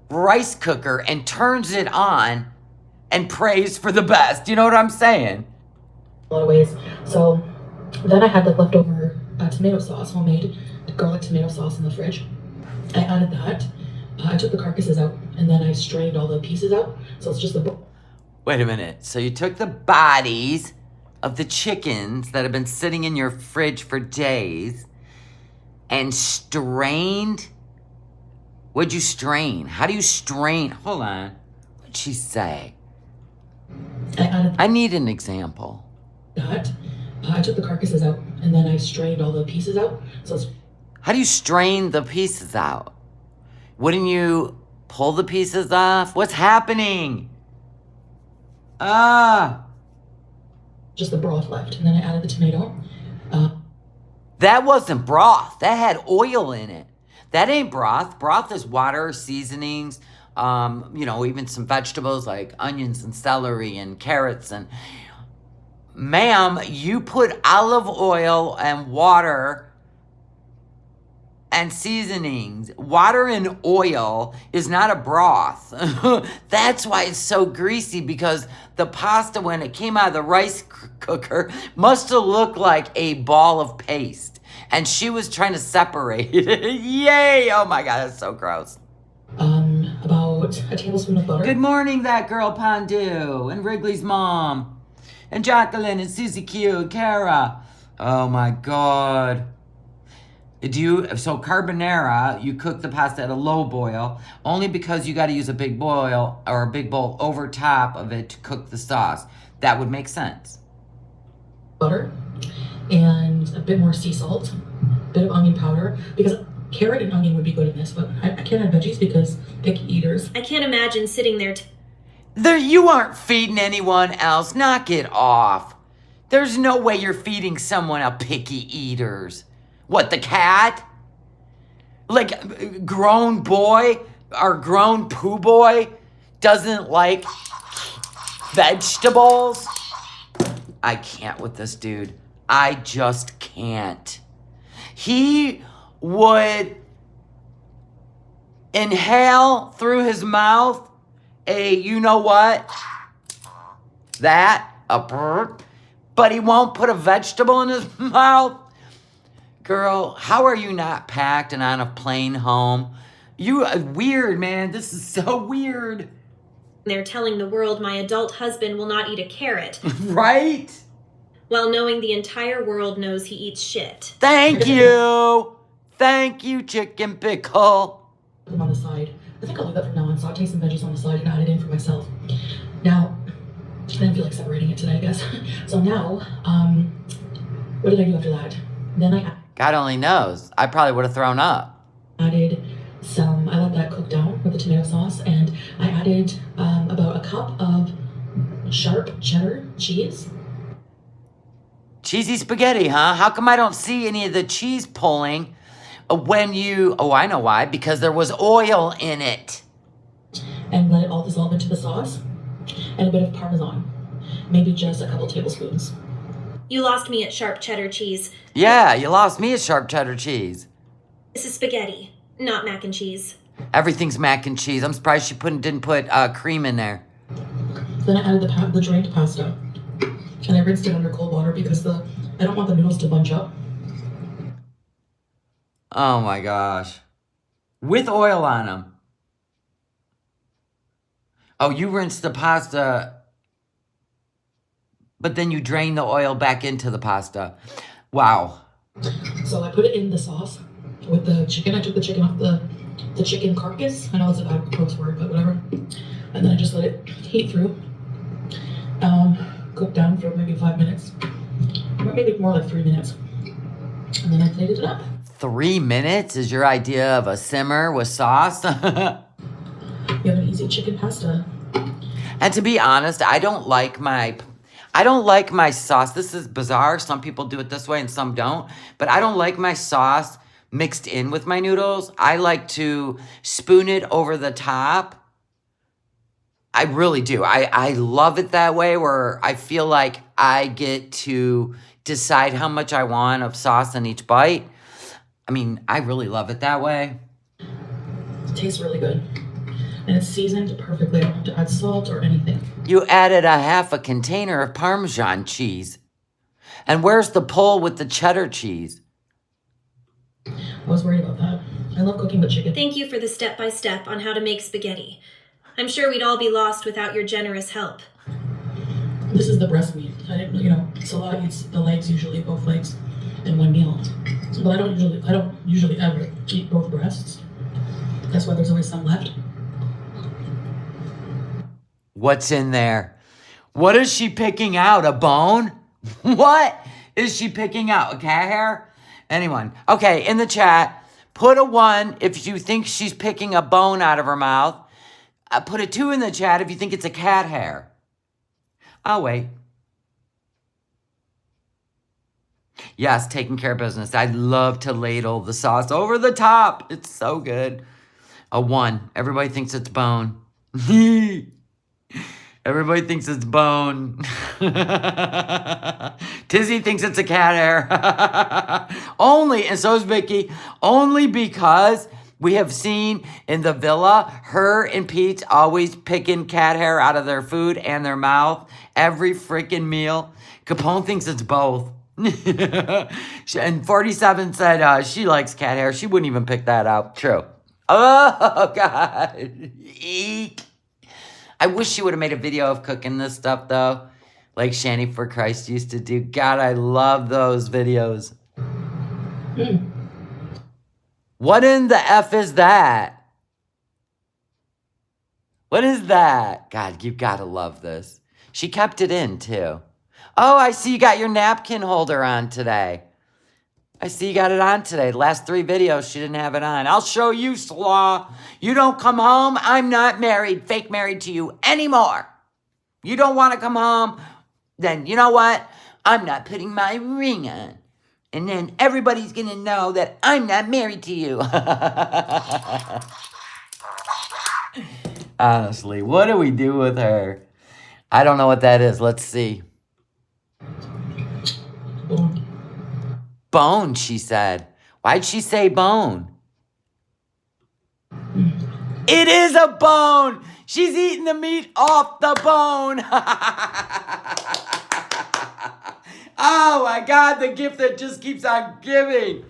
rice cooker and turns it on and prays for the best? You know what I'm saying? A lot of ways. So then I had leftover tomato sauce, homemade garlic tomato sauce in the fridge. I added that. I took the carcasses out and then I strained all the pieces out. So it's just the. Wait a minute. So you took the bodies of the chickens that have been sitting in your fridge for days and strained What'd you strain? How do you strain? Hold on. What'd she say? I added I need an example. that. I took the carcasses out and then I strained all the pieces out. So it's How do you strain the pieces out? Wouldn't you pull the pieces off? What's happening? just the broth left. And then I added the tomato. That wasn't broth. That had oil in it. That ain't broth. Broth is water, seasonings, even some vegetables like onions and celery and carrots. And ma'am, you put olive oil and water and seasonings. Water and oil is not a broth. That's why it's so greasy, because the pasta, when it came out of the rice cooker, must have looked like a ball of paste. And she was trying to separate it. Yay! Oh my God, that's so gross. About a tablespoon of butter. Good morning, that girl Pondu, and Wrigley's mom, and Jacqueline, and Susie Q, and Kara. Oh my God. So carbonara, you cook the pasta at a low boil, only because you got to use a big boil or a big bowl over top of it to cook the sauce. That would make sense. Butter and a bit more sea salt, a bit of onion powder, because carrot and onion would be good in this, but I can't have veggies because picky eaters. I can't imagine sitting there. You aren't feeding anyone else. Knock it off. There's no way you're feeding someone else picky eaters. What, the cat? Like, grown boy or grown poo boy doesn't like vegetables? I can't with this dude. I just can't. He would inhale through his mouth a but he won't put a vegetable in his mouth. Girl, how are you not packed and on a plane home? You are weird, man. This is so weird. They're telling the world my adult husband will not eat a carrot. Right? While knowing the entire world knows he eats shit. Thank you. Thank you, chicken pickle. Put them on the side. I think I'll do that from now on. Saute some veggies on the side and add it in for myself. Now, I didn't feel like separating it today, I guess. So now, what did I do after that? Then I God only knows. I probably would have thrown up. added I let that cook down with the tomato sauce, and I added about a cup of sharp cheddar cheese. Cheesy spaghetti, huh? How come I don't see any of the cheese pulling when you... Oh, I know why. Because there was oil in it. And let it all dissolve into the sauce. And a bit of Parmesan. Maybe just a couple tablespoons. You lost me at sharp cheddar cheese. Yeah, you lost me at sharp cheddar cheese. This is spaghetti, not mac and cheese. Everything's mac and cheese. I'm surprised she didn't put cream in there. Then I added the drained pasta. And I rinsed it under cold water because I don't want the noodles to bunch up. Oh my gosh. With oil on them. Oh, you rinsed the pasta, but then you drain the oil back into the pasta. Wow. So I put it in the sauce with the chicken. I took the chicken off the chicken carcass. I know it's a bad gross word, but whatever. And then I just let it heat through. Cook down for maybe 5 minutes. Or maybe more like 3 minutes. And then I plated it up. 3 minutes is your idea of a simmer with sauce? You have an easy chicken pasta. And to be honest, I don't like my sauce. This is bizarre. Some people do it this way and some don't. But I don't like my sauce mixed in with my noodles. I like to spoon it over the top. I really do. I love it that way, where I feel like I get to decide how much I want of sauce in each bite. I mean, I really love it that way. It tastes really good. And it's seasoned perfectly. I don't have to add salt or anything. You added a half a container of Parmesan cheese. And where's the pull with the cheddar cheese? I was worried about that. I love cooking with chicken. Thank you for the step-by-step on how to make spaghetti. I'm sure we'd all be lost without your generous help. This is the breast meat. I didn't, Salah eats the legs usually, both legs, in one meal. But I don't usually ever eat both breasts. That's why there's always some left. What's in there? What is she picking out? A bone? What is she picking out? A cat hair? Anyone? Okay, in the chat, put a 1 if you think she's picking a bone out of her mouth. Put a 2 in the chat if you think it's a cat hair. I'll wait. Yes, taking care of business. I love to ladle the sauce over the top. It's so good. A 1. Everybody thinks it's bone. Everybody thinks it's bone. Tizzy thinks it's a cat hair. Only, and so is Vicky, only because we have seen in the villa, her and Pete always picking cat hair out of their food and their mouth every freaking meal. Capone thinks it's both. And 47 said she likes cat hair. She wouldn't even pick that out. True. Oh, God. Eek. I wish she would have made a video of cooking this stuff, though. Like Shanny for Christ used to do. God, I love those videos. What in the F is that? What is that? God, you gotta love this. She kept it in, too. Oh, I see you got your napkin holder on today. I see you got it on today. The last 3 videos, she didn't have it on. I'll show you, slaw. You don't come home, I'm not married, fake married to you anymore. You don't want to come home, then you know what? I'm not putting my ring on. And then everybody's going to know that I'm not married to you. Honestly, what do we do with her? I don't know what that is. Let's see. Bone, she said. Why'd she say bone? It is a bone. She's eating the meat off the bone. Oh my God, the gift that just keeps on giving.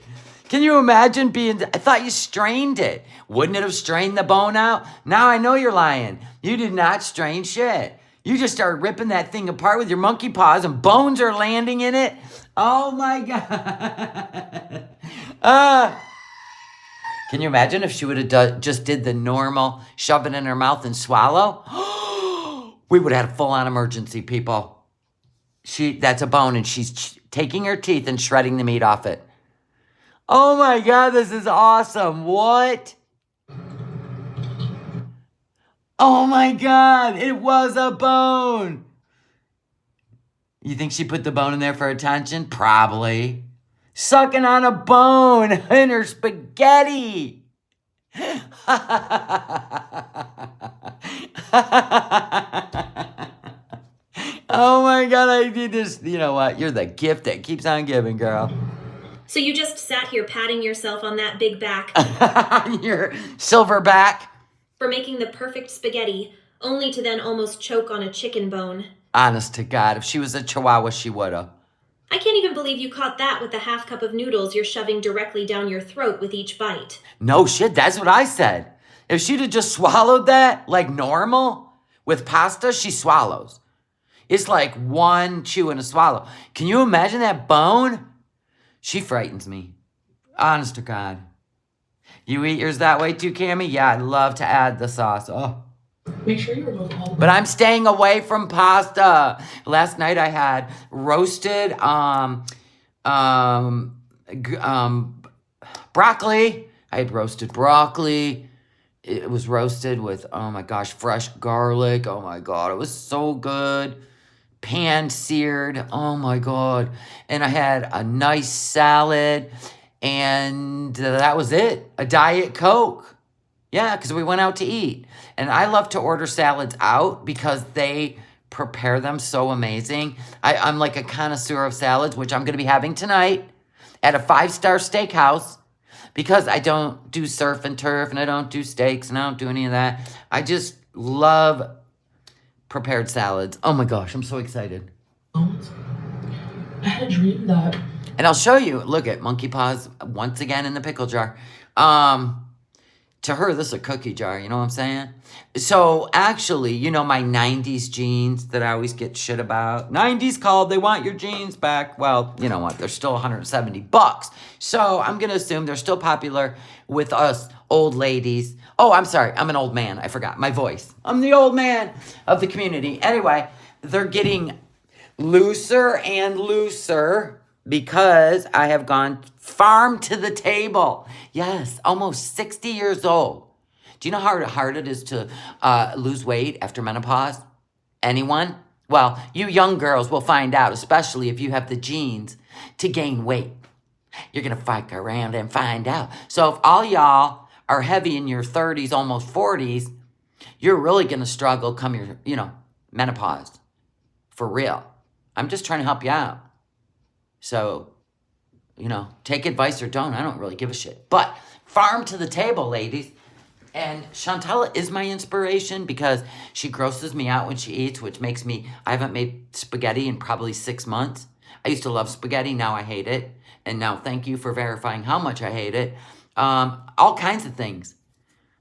Can you imagine being, I thought you strained it. Wouldn't it have strained the bone out? Now I know you're lying. You did not strain shit. You just started ripping that thing apart with your monkey paws and bones are landing in it. Oh my God. Can you imagine if she would have just did the normal, shove it in her mouth and swallow? We would have had a full-on emergency, people. That's a bone, and she's taking her teeth and shredding the meat off it. Oh my God, this is awesome. What? Oh my God, it was a bone. You think she put the bone in there for attention? Probably. Sucking on a bone in her spaghetti. Oh my God, I need this. You know what? You're the gift that keeps on giving, girl. So you just sat here patting yourself on that big back. On your silver back. For making the perfect spaghetti, only to then almost choke on a chicken bone. Honest to God, if she was a chihuahua, she would've. I can't even believe you caught that with the half cup of noodles you're shoving directly down your throat with each bite. No shit, that's what I said. If she'd have just swallowed that like normal, with pasta, she swallows. It's like one chew and a swallow. Can you imagine that bone? She frightens me. Honest to God. You eat yours that way too, Cammie? Yeah, I love to add the sauce. Oh. Make sure you remove all the But I'm staying away from pasta. Last night I had roasted broccoli. I had roasted broccoli. It was roasted with, oh my gosh, fresh garlic. Oh my God, it was so good. Pan seared. Oh my God. And I had a nice salad. And that was it. A Diet Coke. Yeah, because we went out to eat. And I love to order salads out because they prepare them so amazing. I'm like a connoisseur of salads, which I'm going to be having tonight at a 5-star steakhouse because I don't do surf and turf and I don't do steaks and I don't do any of that. I just love prepared salads. Oh my gosh, I'm so excited. bones. I had a dream that... And I'll show you. Look at monkey paws once again in the pickle jar. To her, this is a cookie jar. You know what I'm saying? So actually, you know my 90s jeans that I always get shit about? 90s called, they want your jeans back. Well, you know what? They're still $170. So I'm going to assume they're still popular with us old ladies. Oh, I'm sorry. I'm an old man. I forgot my voice. I'm the old man of the community. Anyway, they're getting looser and looser because I have gone farm to the table. Yes, almost 60 years old. Do you know how hard it is to lose weight after menopause? Anyone? Well, you young girls will find out, especially if you have the genes to gain weight. You're going to fuck around and find out. So if all y'all are heavy in your 30s, almost 40s, you're really going to struggle come your, menopause. For real. I'm just trying to help you out. So, take advice or don't. I don't really give a shit. But farm to the table, ladies. And Chantal is my inspiration because she grosses me out when she eats, which makes me, I haven't made spaghetti in probably 6 months. I used to love spaghetti. Now I hate it. And now thank you for verifying how much I hate it. All kinds of things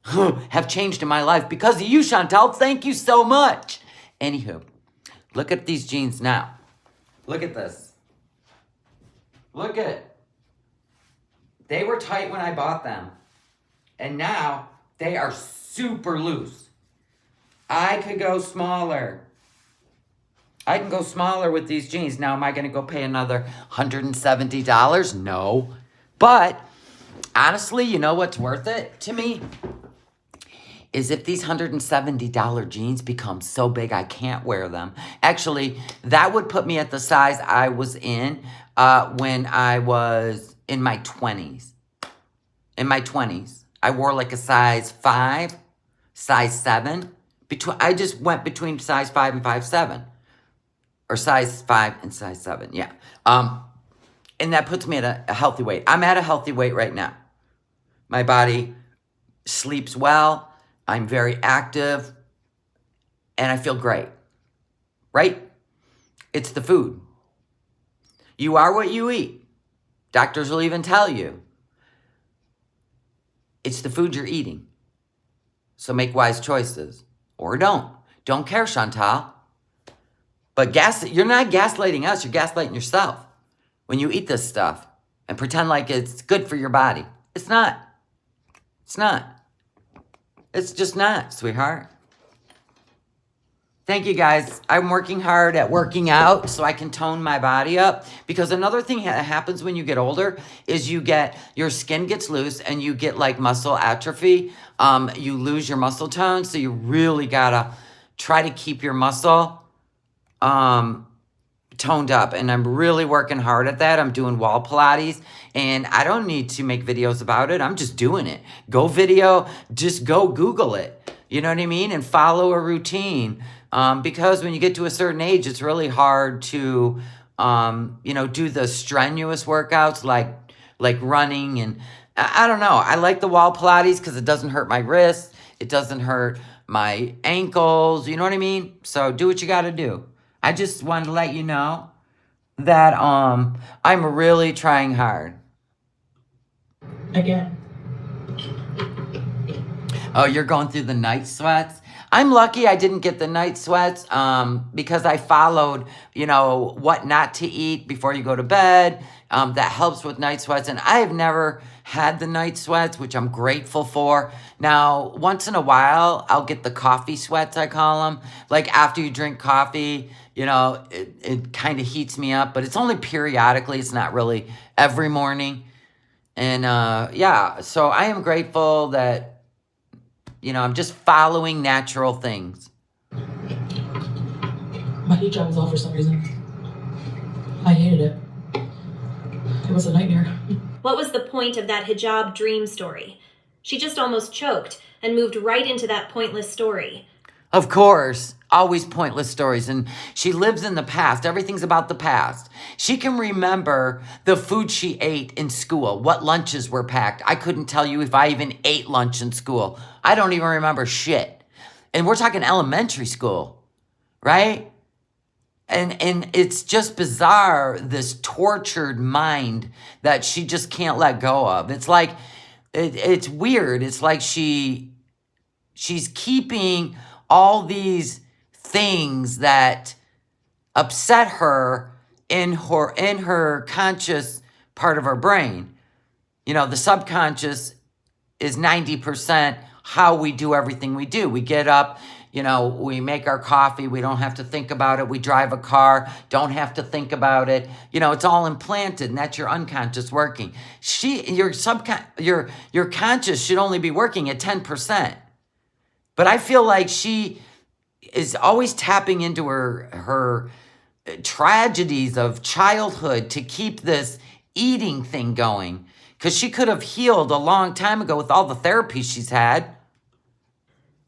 have changed in my life because of you, Chantal. Thank you so much. Anywho, look at these jeans now. Look at this. Look at. They were tight when I bought them. And now they are super loose. I could go smaller. I can go smaller with these jeans. Now, am I going to go pay another $170? No. But honestly, you know what's worth it to me? Is if these $170 jeans become so big I can't wear them. Actually, that would put me at the size I was in when I was in my 20s. In my 20s. I wore like a size 5, size 7. I just went between size 5 and 5'7". Or size 5 and size 7, yeah. And that puts me at a healthy weight. I'm at a healthy weight right now. My body sleeps well. I'm very active. And I feel great. Right? It's the food. You are what you eat. Doctors will even tell you. It's the food you're eating. So make wise choices. Or don't. Don't care, Chantal. But you're not gaslighting us. You're gaslighting yourself when you eat this stuff and pretend like it's good for your body. It's not. It's not. It's just not, sweetheart. Thank you, guys. I'm working hard at working out so I can tone my body up. Because another thing that happens when you get older is your skin gets loose and you get like muscle atrophy. You lose your muscle tone. So you really gotta try to keep your muscle toned up, and I'm really working hard at that. I'm doing wall Pilates, and I don't need to make videos about it. I'm just doing it. Just go Google it. You know what I mean? And follow a routine. Because when you get to a certain age, it's really hard to, do the strenuous workouts like running, and I don't know. I like the wall Pilates because it doesn't hurt my wrists. It doesn't hurt my ankles. You know what I mean? So do what you got to do. I just wanted to let you know that I'm really trying hard. Again. Oh, you're going through the night sweats? I'm lucky I didn't get the night sweats because I followed, what not to eat before you go to bed. That helps with night sweats. And I have never had the night sweats, which I'm grateful for. Now, once in a while, I'll get the coffee sweats, I call them. Like after you drink coffee, it kind of heats me up. But it's only periodically. It's not really every morning. And so I am grateful that I'm just following natural things. My hijab was off for some reason. I hated it. It was a nightmare. What was the point of that hijab dream story? She just almost choked and moved right into that pointless story. Of course, always pointless stories. And she lives in the past. Everything's about the past. She can remember the food she ate in school, what lunches were packed. I couldn't tell you if I even ate lunch in school. I don't even remember shit. And we're talking elementary school, right? And it's just bizarre, this tortured mind that she just can't let go of. It's like, it's weird. It's like she's keeping all these things that upset her in her conscious part of her brain. The subconscious is 90% how we do everything we do. We get up, you know, we make our coffee. We don't have to think about it. We drive a car, don't have to think about it. You know, it's all implanted, and that's your unconscious working. Your conscious should only be working at 10%. But I feel like she is always tapping into her tragedies of childhood to keep this eating thing going. Because she could have healed a long time ago with all the therapy she's had.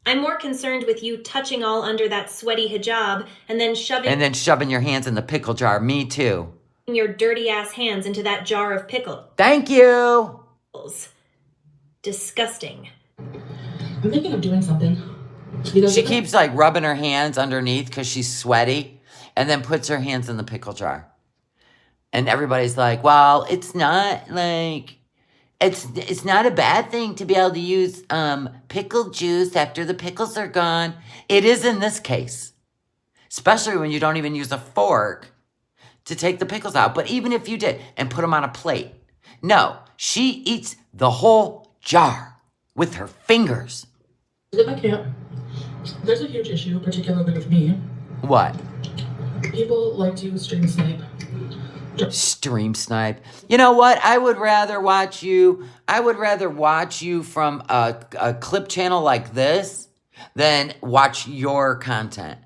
I'm more concerned with you touching all under that sweaty hijab and then shoving your hands in the pickle jar. Me too. Your dirty ass hands into that jar of pickles. Thank you. Disgusting. I'm thinking of doing something. She keeps like rubbing her hands underneath because she's sweaty, and then puts her hands in the pickle jar. And everybody's like, well, it's not like, it's not a bad thing to be able to use pickle juice after the pickles are gone. It is in this case, especially when you don't even use a fork to take the pickles out. But even if you did and put them on a plate, no, she eats the whole jar with her fingers. If I can't, there's a huge issue, particularly with me. What? People like to stream snipe. Stream snipe. You know what? I would rather watch you from a clip channel like this than watch your content.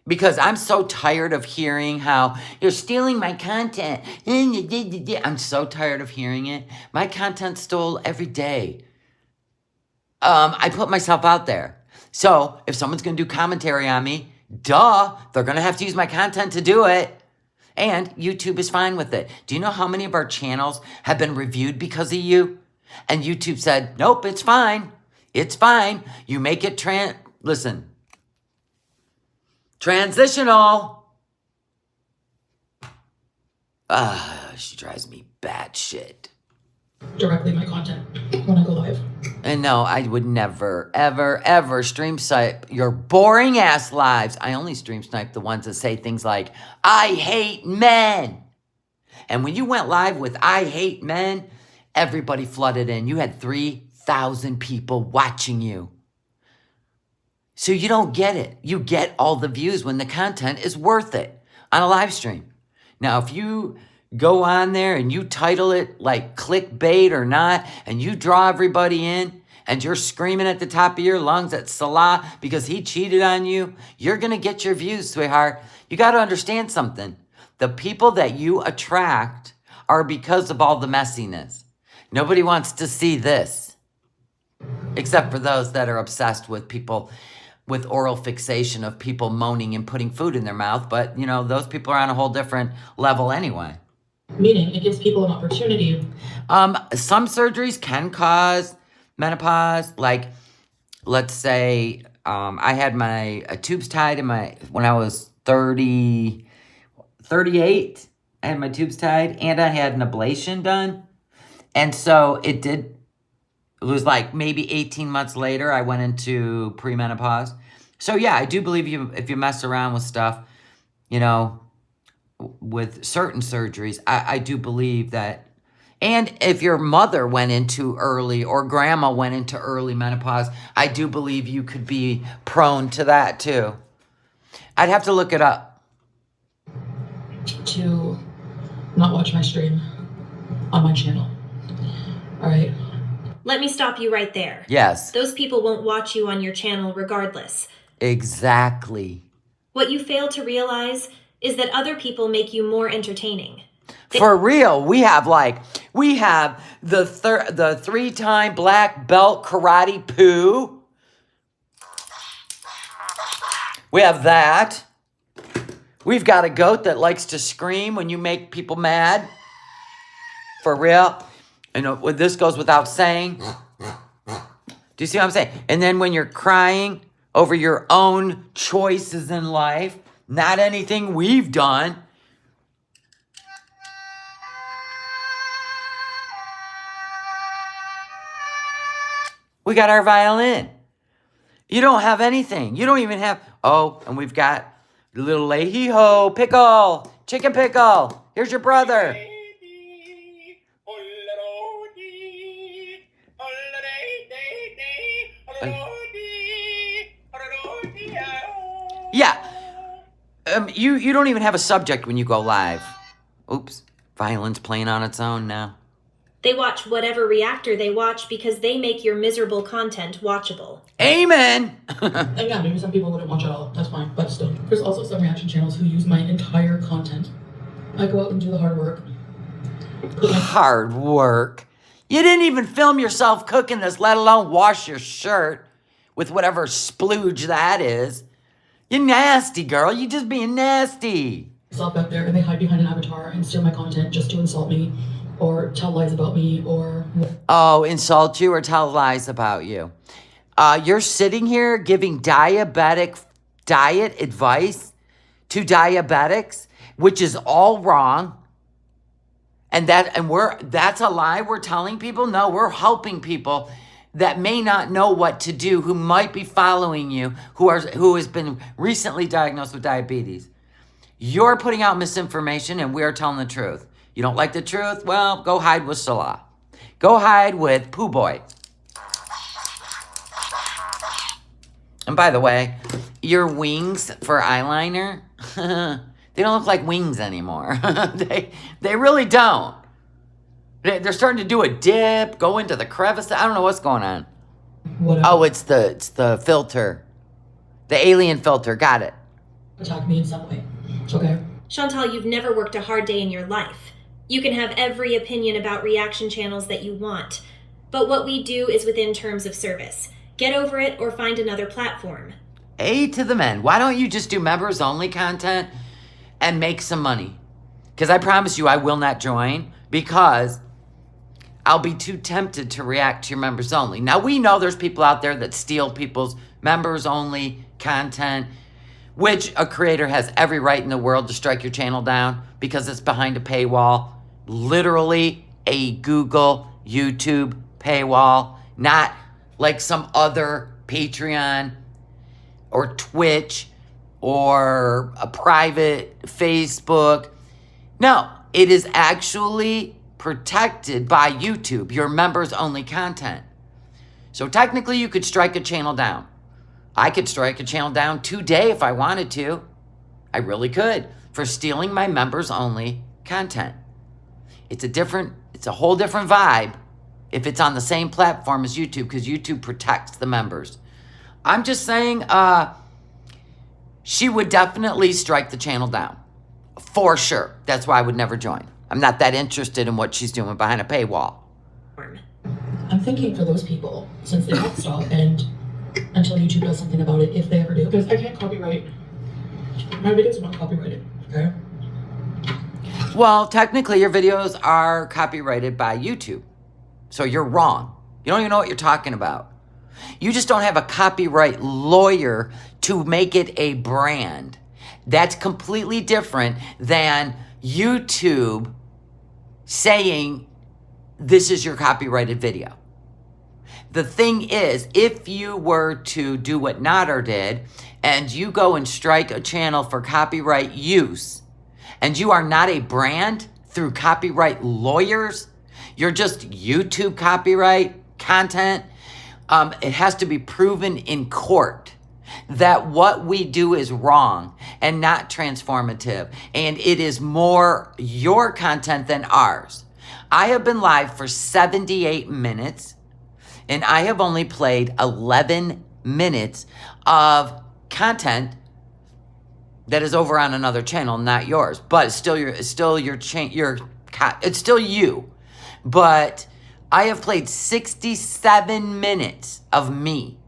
Because I'm so tired of hearing how you're stealing my content. I'm so tired of hearing it. My content's stole every day. I put myself out there. So if someone's going to do commentary on me, duh, they're going to have to use my content to do it. And YouTube is fine with it. Do you know how many of our channels have been reviewed because of you? And YouTube said, nope, it's fine. It's fine. You make it transitional. She drives me batshit. Directly my content when I go live. And no, I would never, ever, ever stream snipe your boring ass lives. I only stream snipe the ones that say things like, I hate men. And when you went live with I hate men, everybody flooded in. You had 3,000 people watching you. So you don't get it. You get all the views when the content is worth it on a live stream. Now, if you go on there and you title it like clickbait or not, and you draw everybody in, and you're screaming at the top of your lungs at Salah because he cheated on you, you're going to get your views, sweetheart. You got to understand something. The people that you attract are because of all the messiness. Nobody wants to see this, except for those that are obsessed with people with oral fixation of people moaning and putting food in their mouth. But, you know, those people are on a whole different level anyway. Meaning it gives people an opportunity. Some surgeries can cause menopause. Like, let's say I had my tubes tied when I was 38. I had my tubes tied, and I had an ablation done. And so it was like maybe 18 months later, I went into premenopause. So yeah, I do believe if you mess around with stuff, you know, with certain surgeries, I do believe that. And if your mother went into early or grandma went into early menopause, I do believe you could be prone to that too. I'd have to look it up. To not watch my stream on my channel. All right. Let me stop you right there. Yes. Those people won't watch you on your channel regardless. Exactly. What you fail to realize is that other people make you more entertaining. For real, we have the 3-time black belt karate poo. We have that. We've got a goat that likes to scream when you make people mad. For real. And this goes without saying. Do you see what I'm saying? And then when you're crying over your own choices in life, not anything we've done. We got our violin. You don't have anything. You don't even have... Oh, and we've got little Lehi-ho pickle. Chicken pickle. Here's your brother. Yeah. You don't even have a subject when you go live. Oops. Violence playing on its own now. They watch whatever reactor they watch because they make your miserable content watchable. Amen. And yeah, maybe some people wouldn't watch it all. That's fine. But still, there's also some reaction channels who use my entire content. I go out and do the hard work. Hard work. You didn't even film yourself cooking this, let alone wash your shirt with whatever splooge that is. You're nasty, girl. You just being nasty. Myself out there, and they hide behind an avatar and steal my content just to insult me or tell lies about me or... Oh, insult you or tell lies about you. You're sitting here giving diabetic diet advice to diabetics, which is all wrong. And that's a lie we're telling people? No, we're helping people that may not know what to do, who might be following you, who has been recently diagnosed with diabetes. You're putting out misinformation and we're telling the truth. You don't like the truth? Well, go hide with Salah. Go hide with Pooh Boy. And by the way, your wings for eyeliner, they don't look like wings anymore. They really don't. They're starting to do a dip, go into the crevice. I don't know what's going on. Whatever. Oh, it's the filter. The alien filter. Got it. Attack me in some way. Okay. Chantal, you've never worked a hard day in your life. You can have every opinion about reaction channels that you want. But what we do is within terms of service. Get over it or find another platform. A to the men. Why don't you just do members only content and make some money? Because I promise you I will not join because I'll be too tempted to react to your members only. Now we know there's people out there that steal people's members only content, which a creator has every right in the world to strike your channel down because it's behind a paywall. Literally a Google, YouTube paywall, not like some other Patreon or Twitch or a private Facebook. No, it is actually protected by YouTube, your members only content. So technically you could strike a channel down. I could strike a channel down today if I wanted to. I really could, for stealing my members only content. It's a whole different vibe if it's on the same platform as YouTube, because YouTube protects the members. I'm just saying, she would definitely strike the channel down. For sure. That's why I would never join. I'm not that interested in what she's doing behind a paywall. I'm thinking for those people, since they won't stop, and until YouTube does something about it, if they ever do, because I can't copyright. My videos are not copyrighted, okay? Well, technically your videos are copyrighted by YouTube. So you're wrong. You don't even know what you're talking about. You just don't have a copyright lawyer to make it a brand. That's completely different than YouTube saying this is your copyrighted video. The thing is, if you were to do what Nader did and you go and strike a channel for copyright use and you are not a brand through copyright lawyers, you're just YouTube copyright content, it has to be proven in court that what we do is wrong and not transformative, and it is more your content than ours. I have been live for 78 minutes, and I have only played 11 minutes of content that is over on another channel, not yours. But it's still it's still you. But I have played 67 minutes of me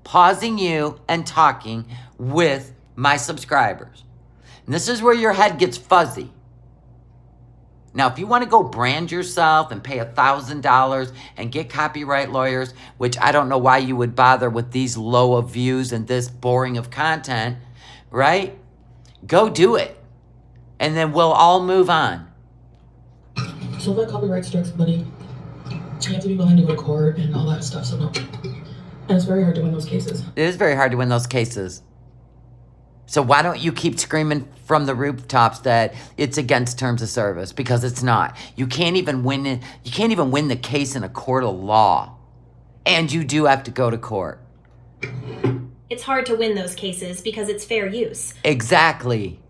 pausing you and talking with my subscribers. And this is where your head gets fuzzy. Now, if you want to go brand yourself and pay $1,000 and get copyright lawyers, which I don't know why you would bother with these low of views and this boring of content, right? Go do it. And then we'll all move on. So that copyright strikes money. You have to be willing to go to court and all that stuff, so no. And it's very hard to win those cases. It is very hard to win those cases. So why don't you keep screaming from the rooftops that it's against terms of service? Because it's not. You can't even win it. You can't even win the case in a court of law. And you do have to go to court. It's hard to win those cases because it's fair use. Exactly.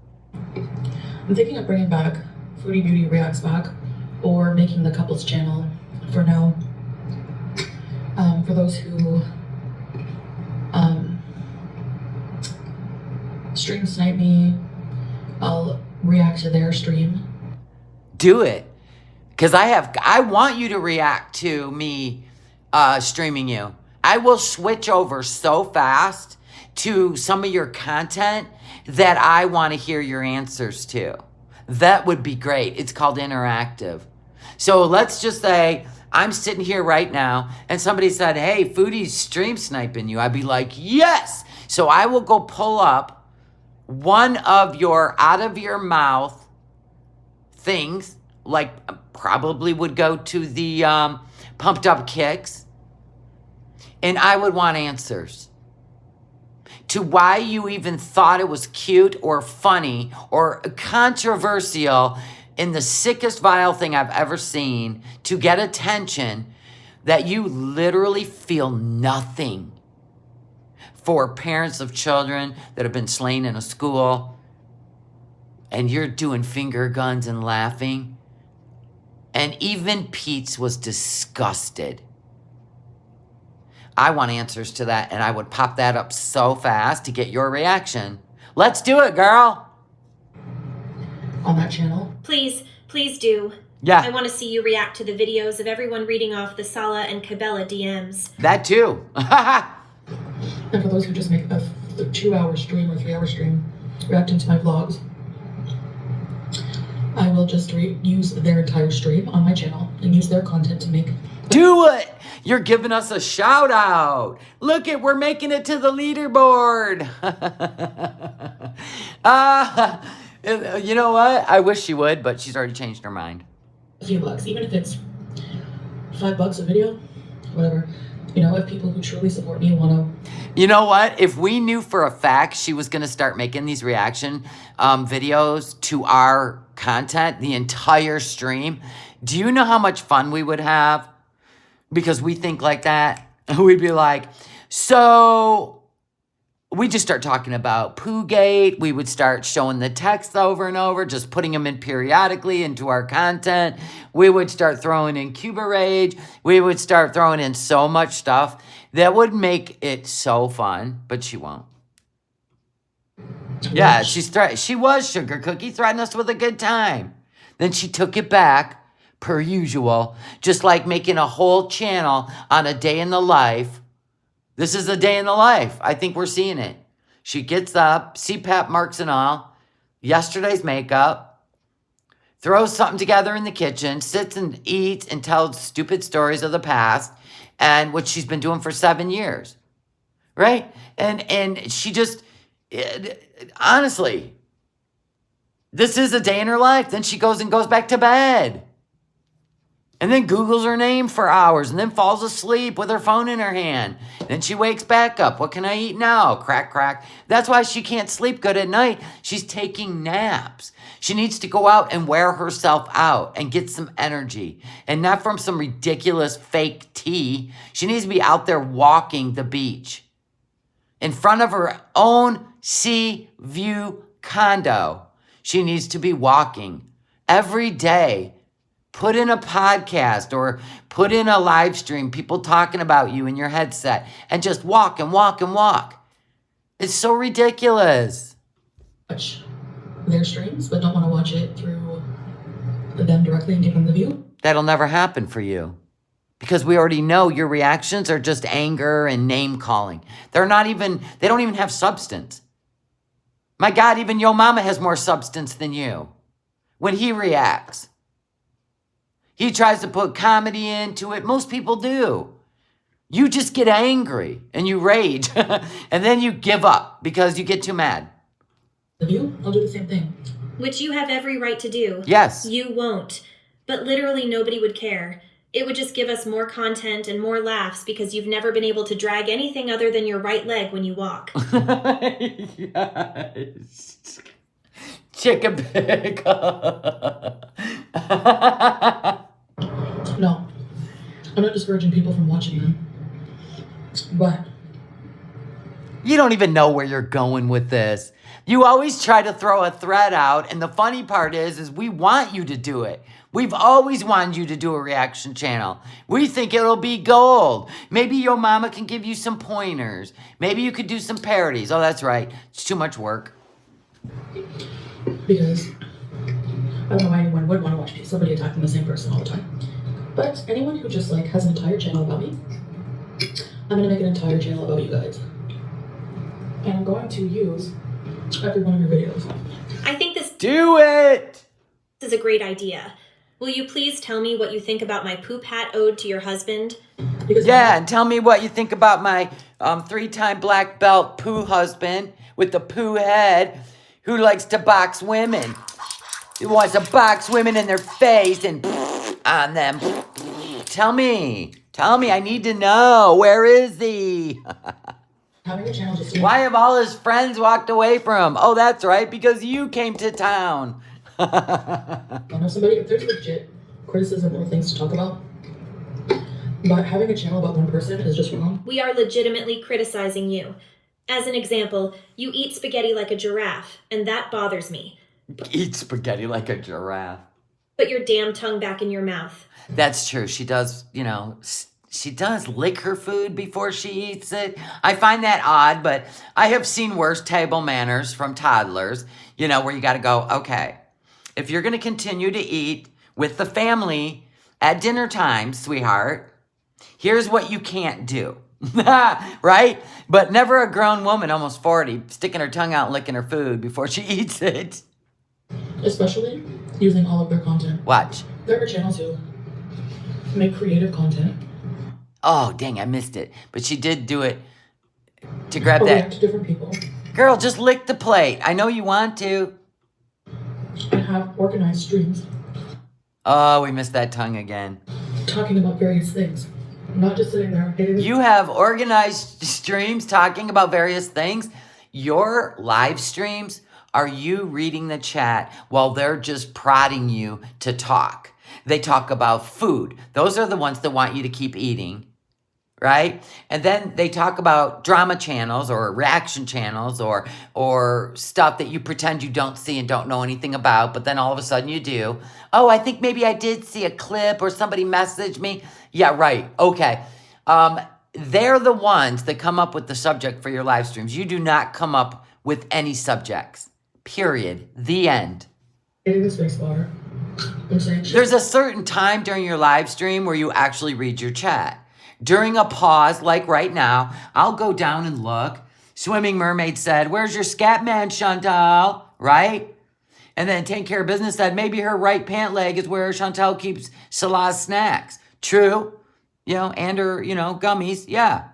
I'm thinking of bringing back Foodie Beauty Reacts back, or making the couples channel for now. For those who stream snipe me, I'll react to their stream. Do it. Because I want you to react to me streaming you. I will switch over so fast to some of your content that I want to hear your answers to. That would be great. It's called interactive. So let's just say I'm sitting here right now and somebody said, hey, Foodie's stream sniping you. I'd be like, yes. So I will go pull up one of your out of your mouth things, like probably would go to the pumped up kicks. And I would want answers to why you even thought it was cute or funny or controversial in the sickest vile thing I've ever seen to get attention, that you literally feel nothing for parents of children that have been slain in a school, and you're doing finger guns and laughing. And even Pete's was disgusted. I want answers to that, and I would pop that up so fast to get your reaction. Let's do it, girl. On that channel. Please do. Yeah. I want to see you react to the videos of everyone reading off the Sala and Cabela DMs. That too. And for those who just make a 2-hour stream or 3-hour stream reacting to my vlogs, I will just use their entire stream on my channel and use their content to make. Do it. You're giving us a shout out. Look it, we're making it to the leaderboard. You know what? I wish she would, but she's already changed her mind. A few bucks, even if it's $5 a video, whatever. You know, if people who truly support me want to. You know what? If we knew for a fact she was going to start making these reaction videos to our content, the entire stream, do you know how much fun we would have? Because we think like that. We'd be like, so we just start talking about Poogate. We would start showing the text over and over, just putting them in periodically into our content. We would start throwing in Cuba Rage. We would start throwing in so much stuff that would make it so fun, but she won't. Yeah, she was Sugar Cookie, threatened us with a good time. Then she took it back, per usual, just like making a whole channel on a day in the life. This is a day in the life. I think we're seeing it. She gets up, CPAP marks and all, yesterday's makeup, throws something together in the kitchen, sits and eats and tells stupid stories of the past, and what she's been doing for 7 years, right? And she just, honestly, this is a day in her life. Then she goes back to bed. And then Googles her name for hours and then falls asleep with her phone in her hand. Then she wakes back up. What can I eat now? Crack, crack. That's why she can't sleep good at night. She's taking naps. She needs to go out and wear herself out and get some energy. And not from some ridiculous fake tea. She needs to be out there walking the beach in front of her own sea view condo. She needs to be walking every day. Put in a podcast or put in a live stream, people talking about you in your headset, and just walk and walk and walk. It's so ridiculous. Watch their streams, but don't want to watch it through them directly and give them the view. That'll never happen for you. Because we already know your reactions are just anger and name calling. They don't even have substance. My God, even Yo Mama has more substance than you when he reacts. He tries to put comedy into it. Most people do. You just get angry and you rage and then you give up because you get too mad. I'll do the same thing. Which you have every right to do. Yes. You won't. But literally nobody would care. It would just give us more content and more laughs because you've never been able to drag anything other than your right leg when you walk. Yes. Chicken pig. No, I'm not discouraging people from watching them. But You don't even know where you're going with this. You always try to throw a thread out, and the funny part is we want you to do it. We've always wanted you to do a reaction channel. We think it'll be gold. Maybe your mama can give you some pointers. Maybe you could do some parodies. Oh, that's right. It's too much work. because I don't know why anyone would want to watch somebody attacking the same person all the time. But anyone who just like has an entire channel about me, I'm gonna make an entire channel about you guys. And I'm going to use every one of your videos. I think this Do it! is a great idea. Will you please tell me what you think about my poop hat ode to your husband? Because Yeah, and tell me what you think about my 3-time black belt poo husband with the poo head who likes to box women. He wants to box women in their face and on them. Tell me, I need to know. Where is he? having a channel just Why have all his friends walked away from him? Oh, that's right, because you came to town. I know somebody, if there's legit criticism or things to talk about, but having a channel about one person is just wrong. We are legitimately criticizing you. As an example, you eat spaghetti like a giraffe, and that bothers me. Eat spaghetti like a giraffe. Put your damn tongue back in your mouth. That's true. She does, she does lick her food before she eats it. I find that odd, but I have seen worse table manners from toddlers, where you got to go, okay, if you're going to continue to eat with the family at dinner time, sweetheart, here's what you can't do. Right? But never a grown woman, almost 40, sticking her tongue out and licking her food before she eats it. Especially using all of their content. Watch. There are channels who make creative content. Oh, dang, I missed it. But she did do it to grab Or that. react to different people. Girl, just lick the plate. I know you want to. And have organized streams Oh, we missed that tongue again. talking about various things. Not just sitting there hitting You have organized streams talking about various things. Your live streams are you reading the chat while they're just prodding you to talk. They talk about food. Those are the ones that want you to keep eating, right? And then they talk about drama channels or reaction channels or stuff that you pretend you don't see and don't know anything about, but then all of a sudden you do. Oh, I think maybe I did see a clip or somebody messaged me. Yeah, right. Okay. They're the ones that come up with the subject for your live streams. You do not come up with any subjects. Period. The end. hitting the space bar and saying shit. There's a certain time during your live stream where you actually read your chat. During a pause, like right now, I'll go down and look. Swimming Mermaid said, "Where's your scat man, Chantal?" Right? And then Take Care of Business said, "Maybe her right pant leg is where Chantal keeps Salah's snacks." True. And her, gummies. Yeah.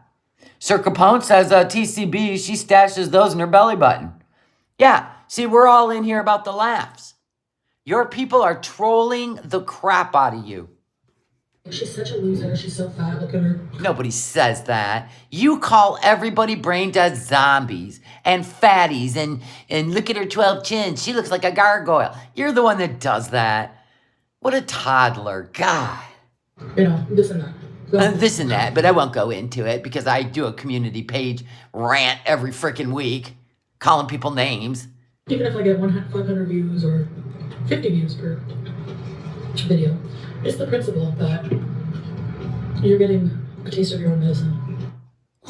Sir Capone says, TCB, she stashes those in her belly button. Yeah. See, we're all in here about the laughs. Your people are trolling the crap out of you. She's such a loser. She's so fat. Look at her. Nobody says that. You call everybody brain dead zombies and fatties and look at her 12 chins. She looks like a gargoyle. You're the one that does that. What a toddler. God. This and that. This and that, but I won't go into it because I do a community page rant every freaking week, calling people names. Even if I get 500 views or 50 views per video, it's the principle that you're getting a taste of your own medicine.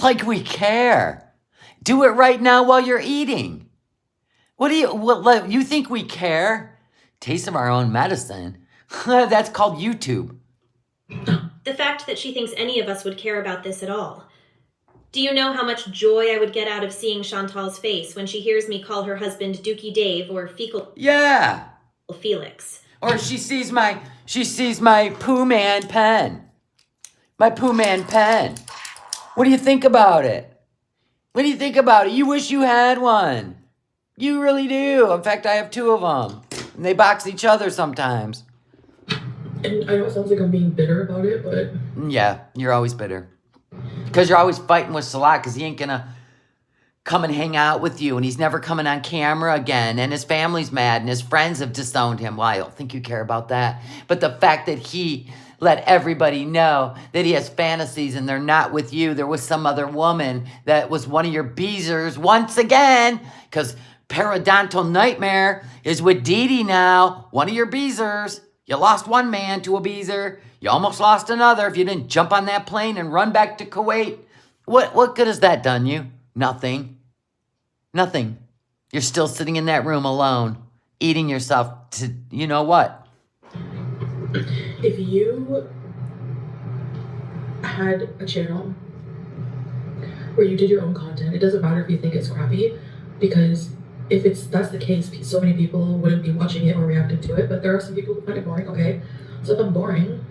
Like we care. Do it right now while you're eating. What you think we care? Taste of our own medicine? That's called YouTube. The fact that she thinks any of us would care about this at all. Do you know how much joy I would get out of seeing Chantal's face when she hears me call her husband Dookie Dave or Fecal Yeah. Felix? Or she sees my Pooh Man pen. My Pooh Man pen. What do you think about it? What do you think about it? You wish you had one. You really do. In fact, I have 2 of them. And they box each other sometimes. And I know it sounds like I'm being bitter about it, but Yeah, you're always bitter. Because you're always fighting with Salah because he ain't gonna come and hang out with you, and he's never coming on camera again, and his family's mad, and his friends have disowned him. Well, I don't think you care about that. But the fact that he let everybody know that he has fantasies and they're not with you, they're with some other woman that was one of your beezers once again, because Parodontal Nightmare is with Dee Dee now, one of your beezers. You lost one man to a beezer. You almost lost another if you didn't jump on that plane and run back to Kuwait. What good has that done you? Nothing. Nothing. You're still sitting in that room alone, eating yourself to, you know what? If you had a channel where you did your own content, it doesn't matter if you think it's crappy, because if that's the case, so many people wouldn't be watching it or reacting to it, but there are some people who find it boring. Okay, so if I'm boring,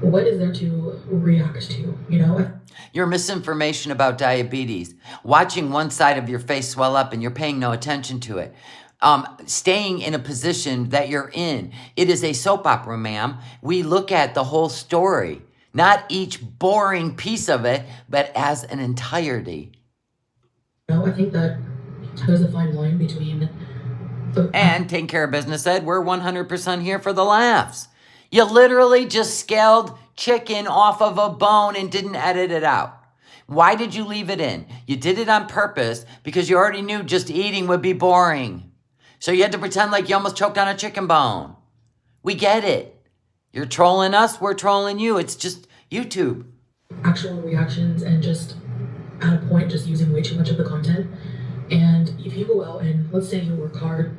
what is there to react to, you know? Your misinformation about diabetes, watching one side of your face swell up and you're paying no attention to it. Staying in a position that you're in. It is a soap opera, ma'am. We look at the whole story, not each boring piece of it, but as an entirety. No, I think that there's a fine line between... And taking care of business, Ed, we're 100% here for the laughs. You literally just scaled chicken off of a bone and didn't edit it out. Why did you leave it in? You did it on purpose because you already knew just eating would be boring. So you had to pretend like you almost choked on a chicken bone. We get it. You're trolling us, we're trolling you. It's just YouTube. Actual reactions and just at a point just using way too much of the content. And if you go out and let's say you work hard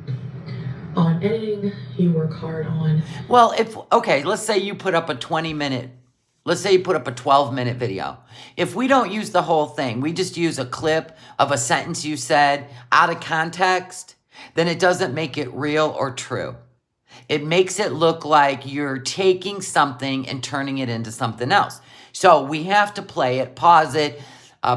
on editing, you work hard on... Well, let's say you put up a 20-minute, let's say you put up a 12-minute video. If we don't use the whole thing, we just use a clip of a sentence you said out of context, then it doesn't make it real or true. It makes it look like you're taking something and turning it into something else. So we have to play it, pause it,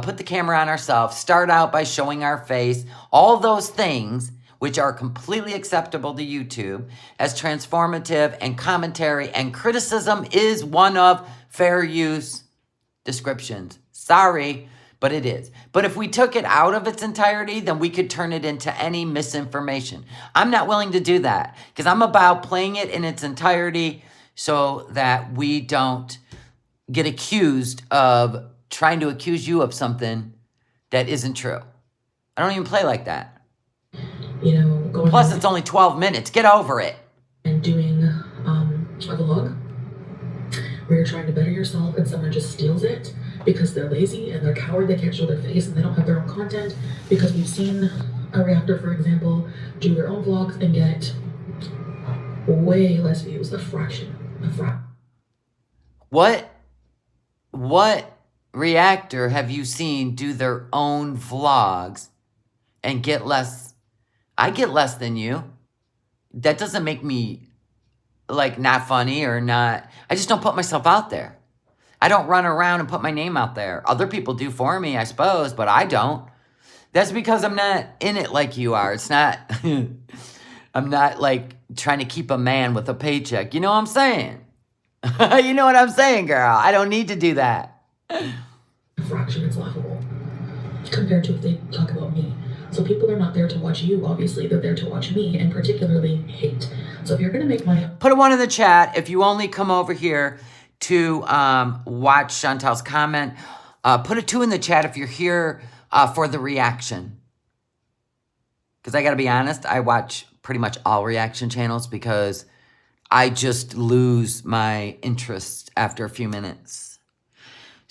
put the camera on ourselves, start out by showing our face, all those things which are completely acceptable to YouTube as transformative and commentary, and criticism is one of fair use descriptions. Sorry, but it is. But if we took it out of its entirety, then we could turn it into any misinformation. I'm not willing to do that because I'm about playing it in its entirety so that we don't get accused of trying to accuse you of something that isn't true. I don't even play like that. You know, going... Plus, it's only 12 minutes. Get over it. And doing a vlog where you're trying to better yourself and someone just steals it because they're lazy and they're coward, they can't show their face and they don't have their own content, because we've seen a reactor, for example, do their own vlogs and get way less views, a fraction. What reactor have you seen do their own vlogs and get less? I get less than you. That doesn't make me like not funny or not. I just don't put myself out there. I don't run around and put my name out there. Other people do for me, I suppose, but I don't. That's because I'm not in it like you are. It's not, I'm not like trying to keep a man with a paycheck. You know what I'm saying? You know what I'm saying, girl? I don't need to do that. A fraction, it's laughable compared to if they talk about me. So people are not there to watch you, obviously. They're there to watch me, and particularly hate. So if you're going to make money... Put a 1 in the chat if you only come over here to watch Chantal's comment. Put a 2 in the chat if you're here for the reaction. Because I got to be honest, I watch pretty much all reaction channels because I just lose my interest after a few minutes.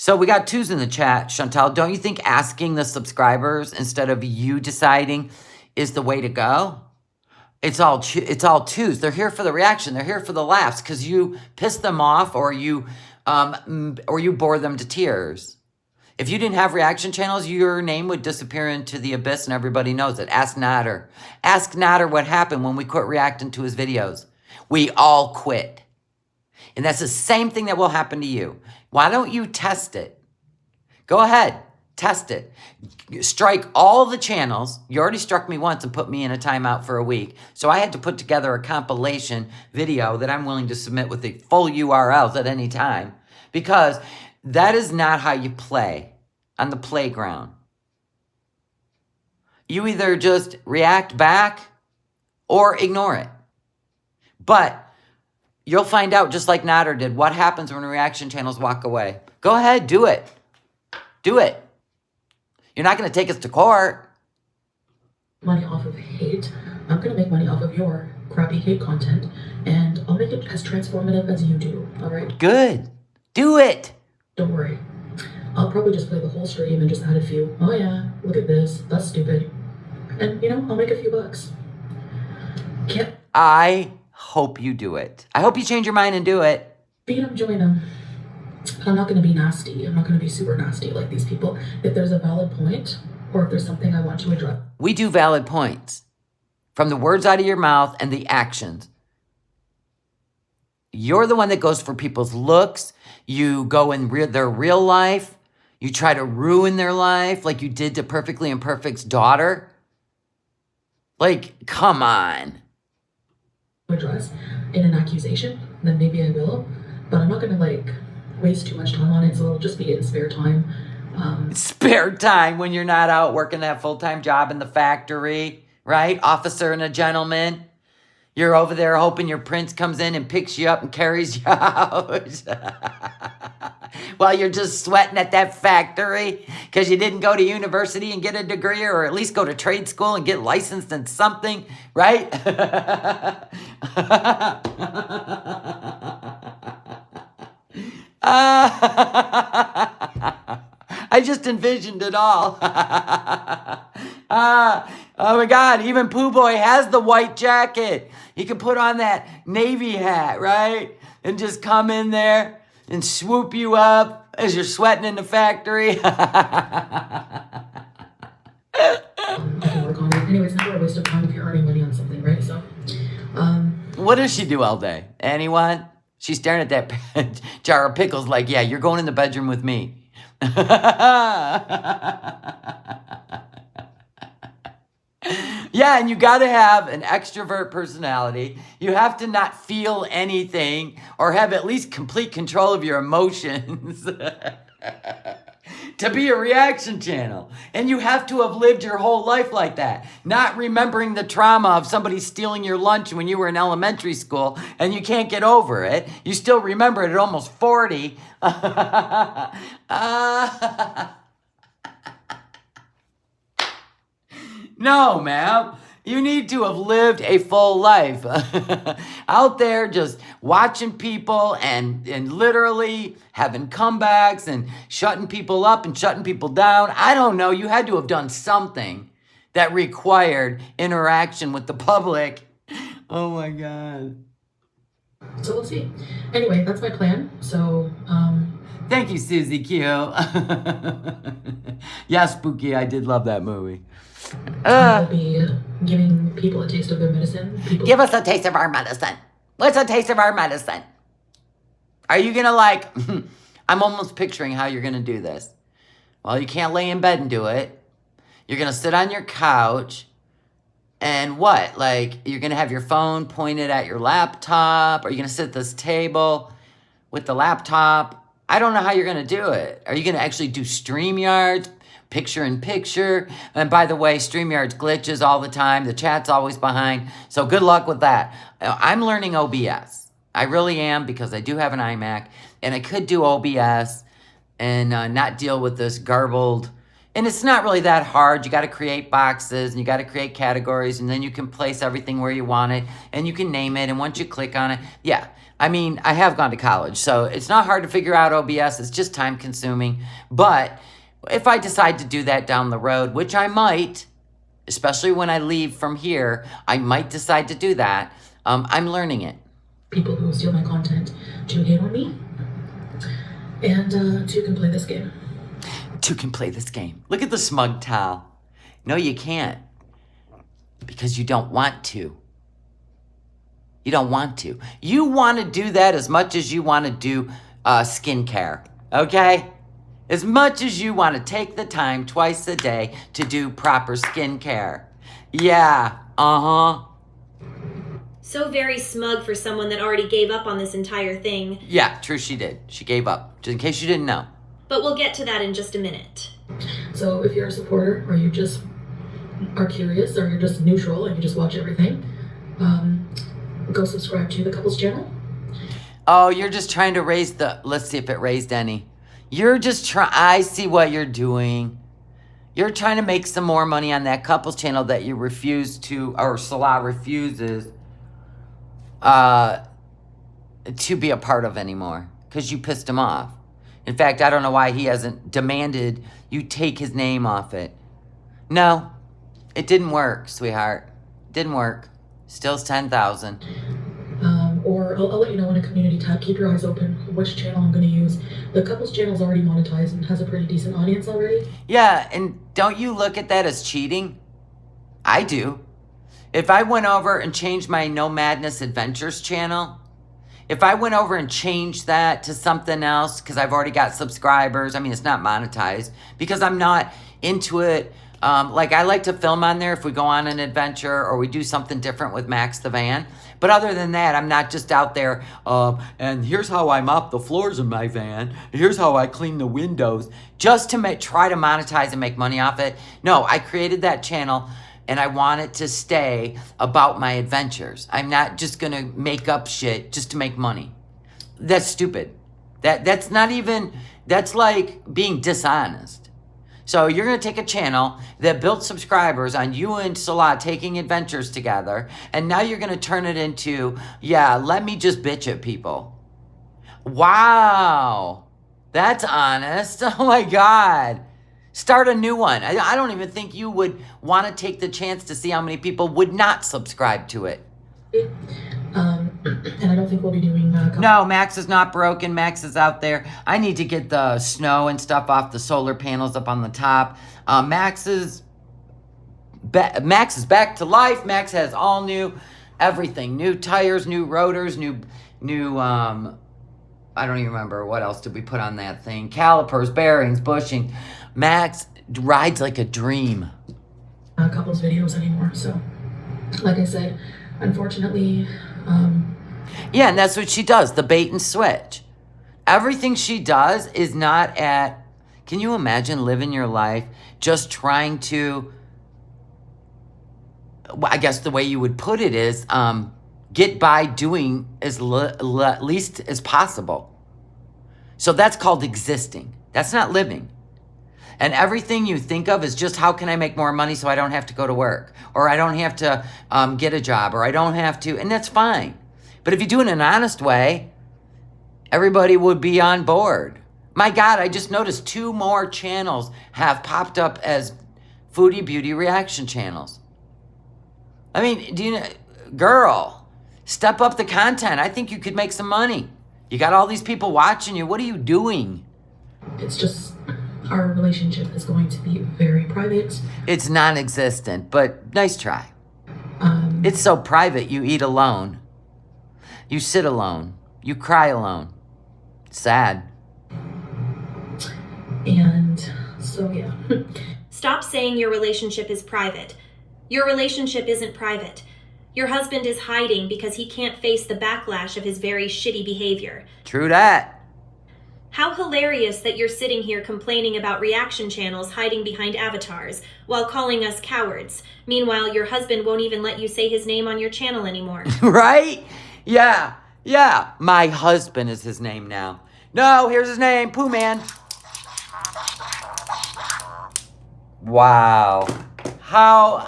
So we got 2s in the chat. Chantal, don't you think asking the subscribers instead of you deciding is the way to go? It's all 2s. They're here for the reaction. They're here for the laughs because you piss them off or you bore them to tears. If you didn't have reaction channels, your name would disappear into the abyss and everybody knows it. Ask Nader. Ask Nader what happened when we quit reacting to his videos. We all quit. And that's the same thing that will happen to you. Why don't you test it? Go ahead. Test it. Strike all the channels. You already struck me once and put me in a timeout for a week. So I had to put together a compilation video that I'm willing to submit with the full URLs at any time. Because that is not how you play on the playground. You either just react back or ignore it. But you'll find out, just like Nader did, what happens when reaction channels walk away. Go ahead, do it. Do it. You're not going to take us to court. Money off of hate. I'm going to make money off of your crappy hate content, and I'll make it as transformative as you do, all right? Good. Do it. Don't worry. I'll probably just play the whole stream and just add a few. Oh yeah, look at this. That's stupid. And, you know, I'll make a few bucks. Can't. I hope you do it. I hope you change your mind and do it. Beat them, join them. I'm not going to be nasty. I'm not going to be super nasty like these people. If there's a valid point, or if there's something I want to address. We do valid points. From the words out of your mouth and the actions. You're the one that goes for people's looks. You go in their real life. You try to ruin their life like you did to Perfectly Imperfect's daughter. Like, come on. Address in an accusation, then maybe I will. But I'm not going to, like, waste too much time on it, so it'll just be in spare time. Spare time when you're not out working that full-time job in the factory, right? Officer and a gentleman. You're over there hoping your prince comes in and picks you up and carries you out. While you're just sweating at that factory because you didn't go to university and get a degree, or at least go to trade school and get licensed in something, right? I just envisioned it all. Oh my God, even Pooh Boy has the white jacket. He can put on that Navy hat, right? And just come in there and swoop you up as you're sweating in the factory. I can work on it. Anyway, it's never a waste of time if you're earning money on something, right? So, What does she do all day? Anyone? She's staring at that jar of pickles like, yeah, you're going in the bedroom with me. Yeah, and you got to have an extrovert personality. You have to not feel anything or have at least complete control of your emotions to be a reaction channel. And you have to have lived your whole life like that, not remembering the trauma of somebody stealing your lunch when you were in elementary school and you can't get over it. You still remember it at almost 40. No, ma'am. You need to have lived a full life out there just watching people and literally having comebacks and shutting people up and shutting people down. I don't know. You had to have done something that required interaction with the public. Oh, my God. So we'll see. Anyway, that's my plan. So, Thank you, Susie Q. Yeah, Spooky. I did love that movie. I'll be giving people a taste of their medicine. Give us a taste of our medicine. What's a taste of our medicine? Are you going to like... I'm almost picturing how you're going to do this. Well, you can't lay in bed and do it. You're going to sit on your couch. And what? Like, you're going to have your phone pointed at your laptop? Are you going to sit at this table with the laptop? I don't know how you're going to do it. Are you going to actually do StreamYards? Picture in picture. And by the way, StreamYards glitches all the time. The chat's always behind. So good luck with that. I'm learning OBS. I really am, because I do have an iMac. And I could do OBS and not deal with this garbled. And it's not really that hard. You got to create boxes and you got to create categories. And then you can place everything where you want it. And you can name it. And once you click on it, yeah. I mean, I have gone to college. So it's not hard to figure out OBS. It's just time consuming. But... if I decide to do that down the road, which I might, especially when I leave from here, I might decide to do that. I'm learning it. People who steal my content to hate on me, and two can play this game. Two can play this game. Look at the smug towel. No, you can't. Because you don't want to. You don't want to. You want to do that as much as you want to do skincare. Okay? As much as you want to take the time twice a day to do proper skincare. Yeah, So very smug for someone that already gave up on this entire thing. Yeah, true, she did. She gave up, just in case you didn't know. But we'll get to that in just a minute. So if you're a supporter or you just are curious or you're just neutral and you just watch everything, go subscribe to the couples channel. Oh, you're just trying to raise the... Let's see if it raised any. You're just trying... I see what you're doing. You're trying to make some more money on that couples channel that you refuse to... Or Salah refuses to be a part of anymore. Because you pissed him off. In fact, I don't know why he hasn't demanded you take his name off it. No. It didn't work, sweetheart. Didn't work. Still's 10,000. Or I'll let you know in a community tab. Keep your eyes open which channel I'm going to use. The couples channel is already monetized and has a pretty decent audience already. Yeah, and don't you look at that as cheating? I do. If I went over and changed my No Madness Adventures channel, if I went over and changed that to something else, because I've already got subscribers, I mean, it's not monetized, because I'm not into it. Like, I like to film on there if we go on an adventure or we do something different with Max the van. But other than that, I'm not just out there, and here's how I mop the floors in my van. Here's how I clean the windows. Just to try to monetize and make money off it. No, I created that channel, and I want it to stay about my adventures. I'm not just going to make up shit just to make money. That's stupid. That's not even... That's like being dishonest. So you're going to take a channel that built subscribers on you and Salah taking adventures together, and now you're going to turn it into, yeah, let me just bitch at people. Wow. That's honest. Oh, my God. Start a new one. I don't even think you would want to take the chance to see how many people would not subscribe to it. And I don't think we'll be doing... No, Max is not broken. Max is out there. I need to get the snow and stuff off the solar panels up on the top. Max is back to life. Max has all new everything. New tires, new rotors, new I don't even remember what else did we put on that thing. Calipers, bearings, bushing. Max rides like a dream. Couples videos anymore. So, like I said, unfortunately... Yeah, and that's what she does, the bait and switch. Everything she does is not at... Can you imagine living your life just trying to... I guess the way you would put it is get by doing as least as possible. So that's called existing. That's not living. And everything you think of is just how can I make more money so I don't have to go to work? Or I don't have to get a job, or I don't have to... And that's fine. But if you do it in an honest way, everybody would be on board. My God, I just noticed 2 more channels have popped up as Foodie Beauty reaction channels. I mean, do you know, girl, step up the content. I think you could make some money. You got all these people watching you. What are you doing? It's just, our relationship is going to be very private. It's non-existent, but nice try. It's so private, you eat alone. You sit alone. You cry alone. Sad. And so, yeah. Stop saying your relationship is private. Your relationship isn't private. Your husband is hiding because he can't face the backlash of his very shitty behavior. True that. How hilarious that you're sitting here complaining about reaction channels hiding behind avatars while calling us cowards. Meanwhile, your husband won't even let you say his name on your channel anymore. Right? Yeah. My husband is his name now. No, here's his name. Pooh Man. Wow. How?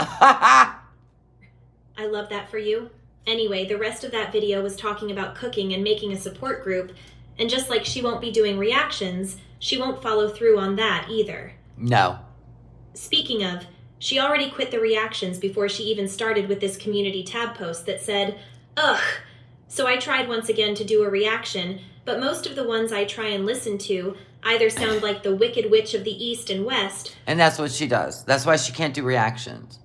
I love that for you. Anyway, the rest of that video was talking about cooking and making a support group. And just like she won't be doing reactions, she won't follow through on that either. No. Speaking of, she already quit the reactions before she even started with this community tab post that said, ugh. So I tried once again to do a reaction, but most of the ones I try and listen to either sound like the Wicked Witch of the East and West. And that's what she does. That's why she can't do reactions.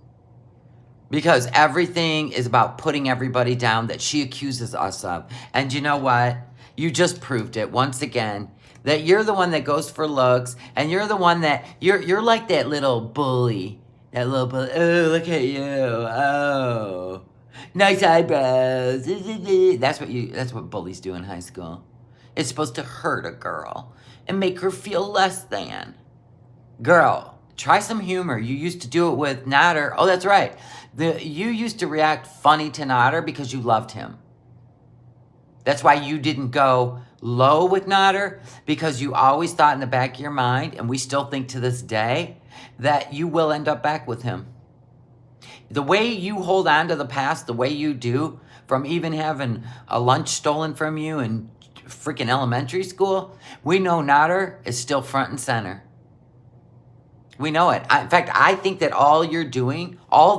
Because everything is about putting everybody down that she accuses us of. And you know what? You just proved it once again. That you're the one that goes for looks. And you're the one that... You're like that little bully. That little bully. Oh, look at you. Oh. Nice eyebrows. That's what bullies do in high school. It's supposed to hurt a girl and make her feel less than. Girl, Try some humor. You used to do it with Nader. Oh, that's right. You used to react funny to Nader because you loved him. That's why you didn't go low with Nader, because you always thought in the back of your mind, and we still think to this day, that you will end up back with him. The way you hold on to the past, the way you do, from even having a lunch stolen from you in freaking elementary school, we know Nader is still front and center. We know it. In fact, I think that all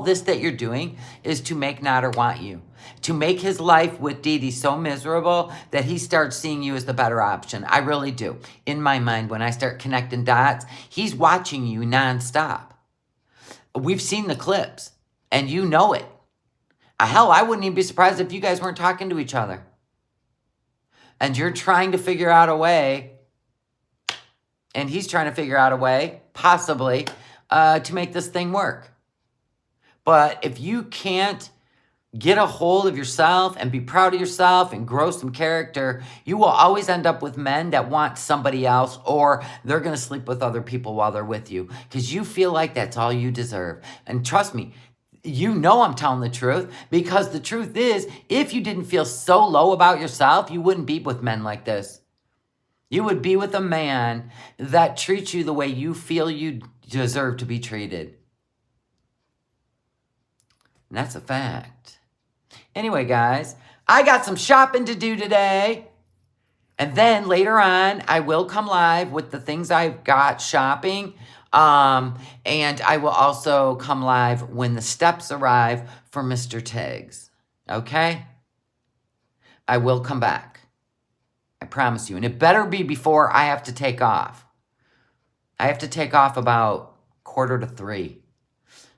this that you're doing is to make Nader want you. To make his life with Dee Dee so miserable that he starts seeing you as the better option. I really do. In my mind, when I start connecting dots, he's watching you nonstop. We've seen the clips, and you know it. Hell, I wouldn't even be surprised if you guys weren't talking to each other. And you're trying to figure out a way, and he's trying to figure out a way, possibly, to make this thing work. But if you can't get a hold of yourself and be proud of yourself and grow some character, you will always end up with men that want somebody else, or they're going to sleep with other people while they're with you because you feel like that's all you deserve. And trust me, you know I'm telling the truth, because the truth is, if you didn't feel so low about yourself, you wouldn't be with men like this. You would be with a man that treats you the way you feel you deserve to be treated. And that's a fact. Anyway, guys, I got some shopping to do today. And then later on, I will come live with the things I've got shopping. And I will also come live when the steps arrive for Mr. Tiggs. Okay? I will come back. I promise you. And it better be before I have to take off. I have to take off about 2:45.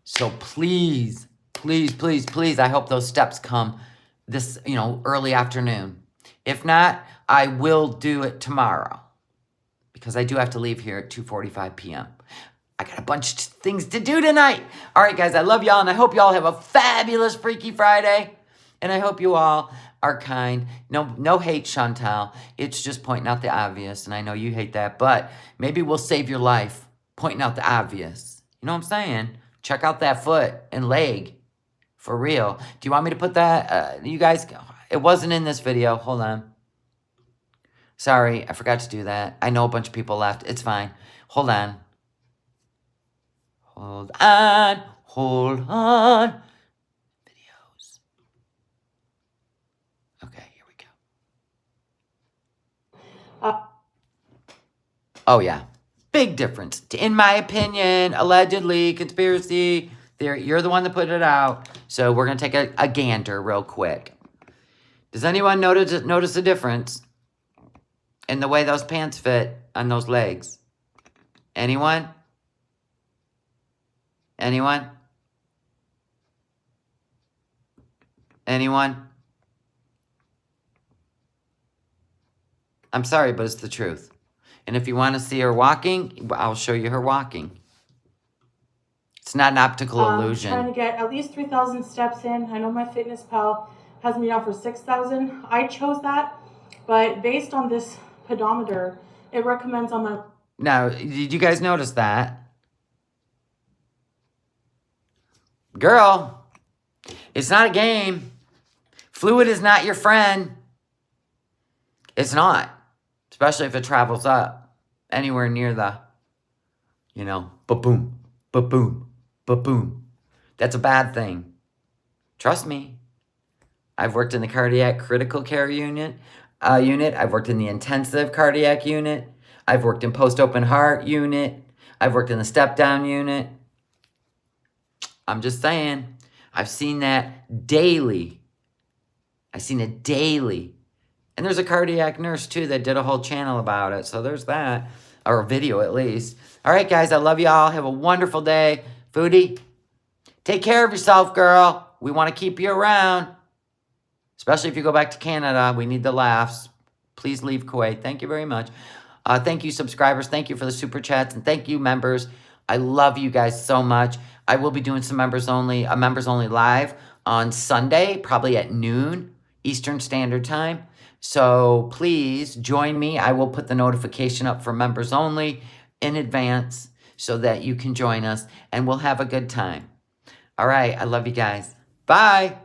So please, please, please, please, I hope those steps come this, early afternoon. If not, I will do it tomorrow, because I do have to leave here at 2:45 p.m. I got a bunch of things to do tonight. All right, guys, I love y'all, and I hope y'all have a fabulous Freaky Friday. And I hope you all are kind. No hate, Chantal. It's just pointing out the obvious, and I know you hate that, but maybe we'll save your life pointing out the obvious. You know what I'm saying? Check out that foot and leg. For real. Do you want me to put that? You guys, it wasn't in this video. Hold on. Sorry, I forgot to do that. I know a bunch of people left. It's fine. Hold on. Hold on. Hold on. Videos. Okay, here we go. Oh, yeah. Big difference. In my opinion, allegedly, conspiracy theory. You're the one that put it out. So we're going to take a gander real quick. Does anyone notice a difference in the way those pants fit on those legs? Anyone? Anyone? Anyone? I'm sorry, but it's the truth. And if you want to see her walking, I'll show you her walking. It's not an optical illusion. Trying to get at least 3,000 steps in. I know my fitness pal has me down for 6,000. I chose that, but based on this pedometer, it recommends on my... Now, did you guys notice that? Girl, it's not a game. Fluid is not your friend. It's not. Especially if it travels up anywhere near the, ba-boom, ba-boom, ba-boom. That's a bad thing. Trust me. I've worked in the cardiac critical care unit. I've worked in the intensive cardiac unit. I've worked in post-open heart unit. I've worked in the step-down unit. I'm just saying. I've seen that daily. I've seen it daily. And there's a cardiac nurse, too, that did a whole channel about it. So there's that. Or a video, at least. All right, guys. I love y'all. Have a wonderful day. Foodie, take care of yourself, girl. We want to keep you around. Especially if you go back to Canada. We need the laughs. Please leave Kuwait. Thank you very much. Thank you, subscribers. Thank you for the super chats. And thank you, members. I love you guys so much. I will be doing some members only live on Sunday, probably at noon Eastern Standard Time. So please join me. I will put the notification up for members only in advance so that you can join us and we'll have a good time. All right. I love you guys. Bye.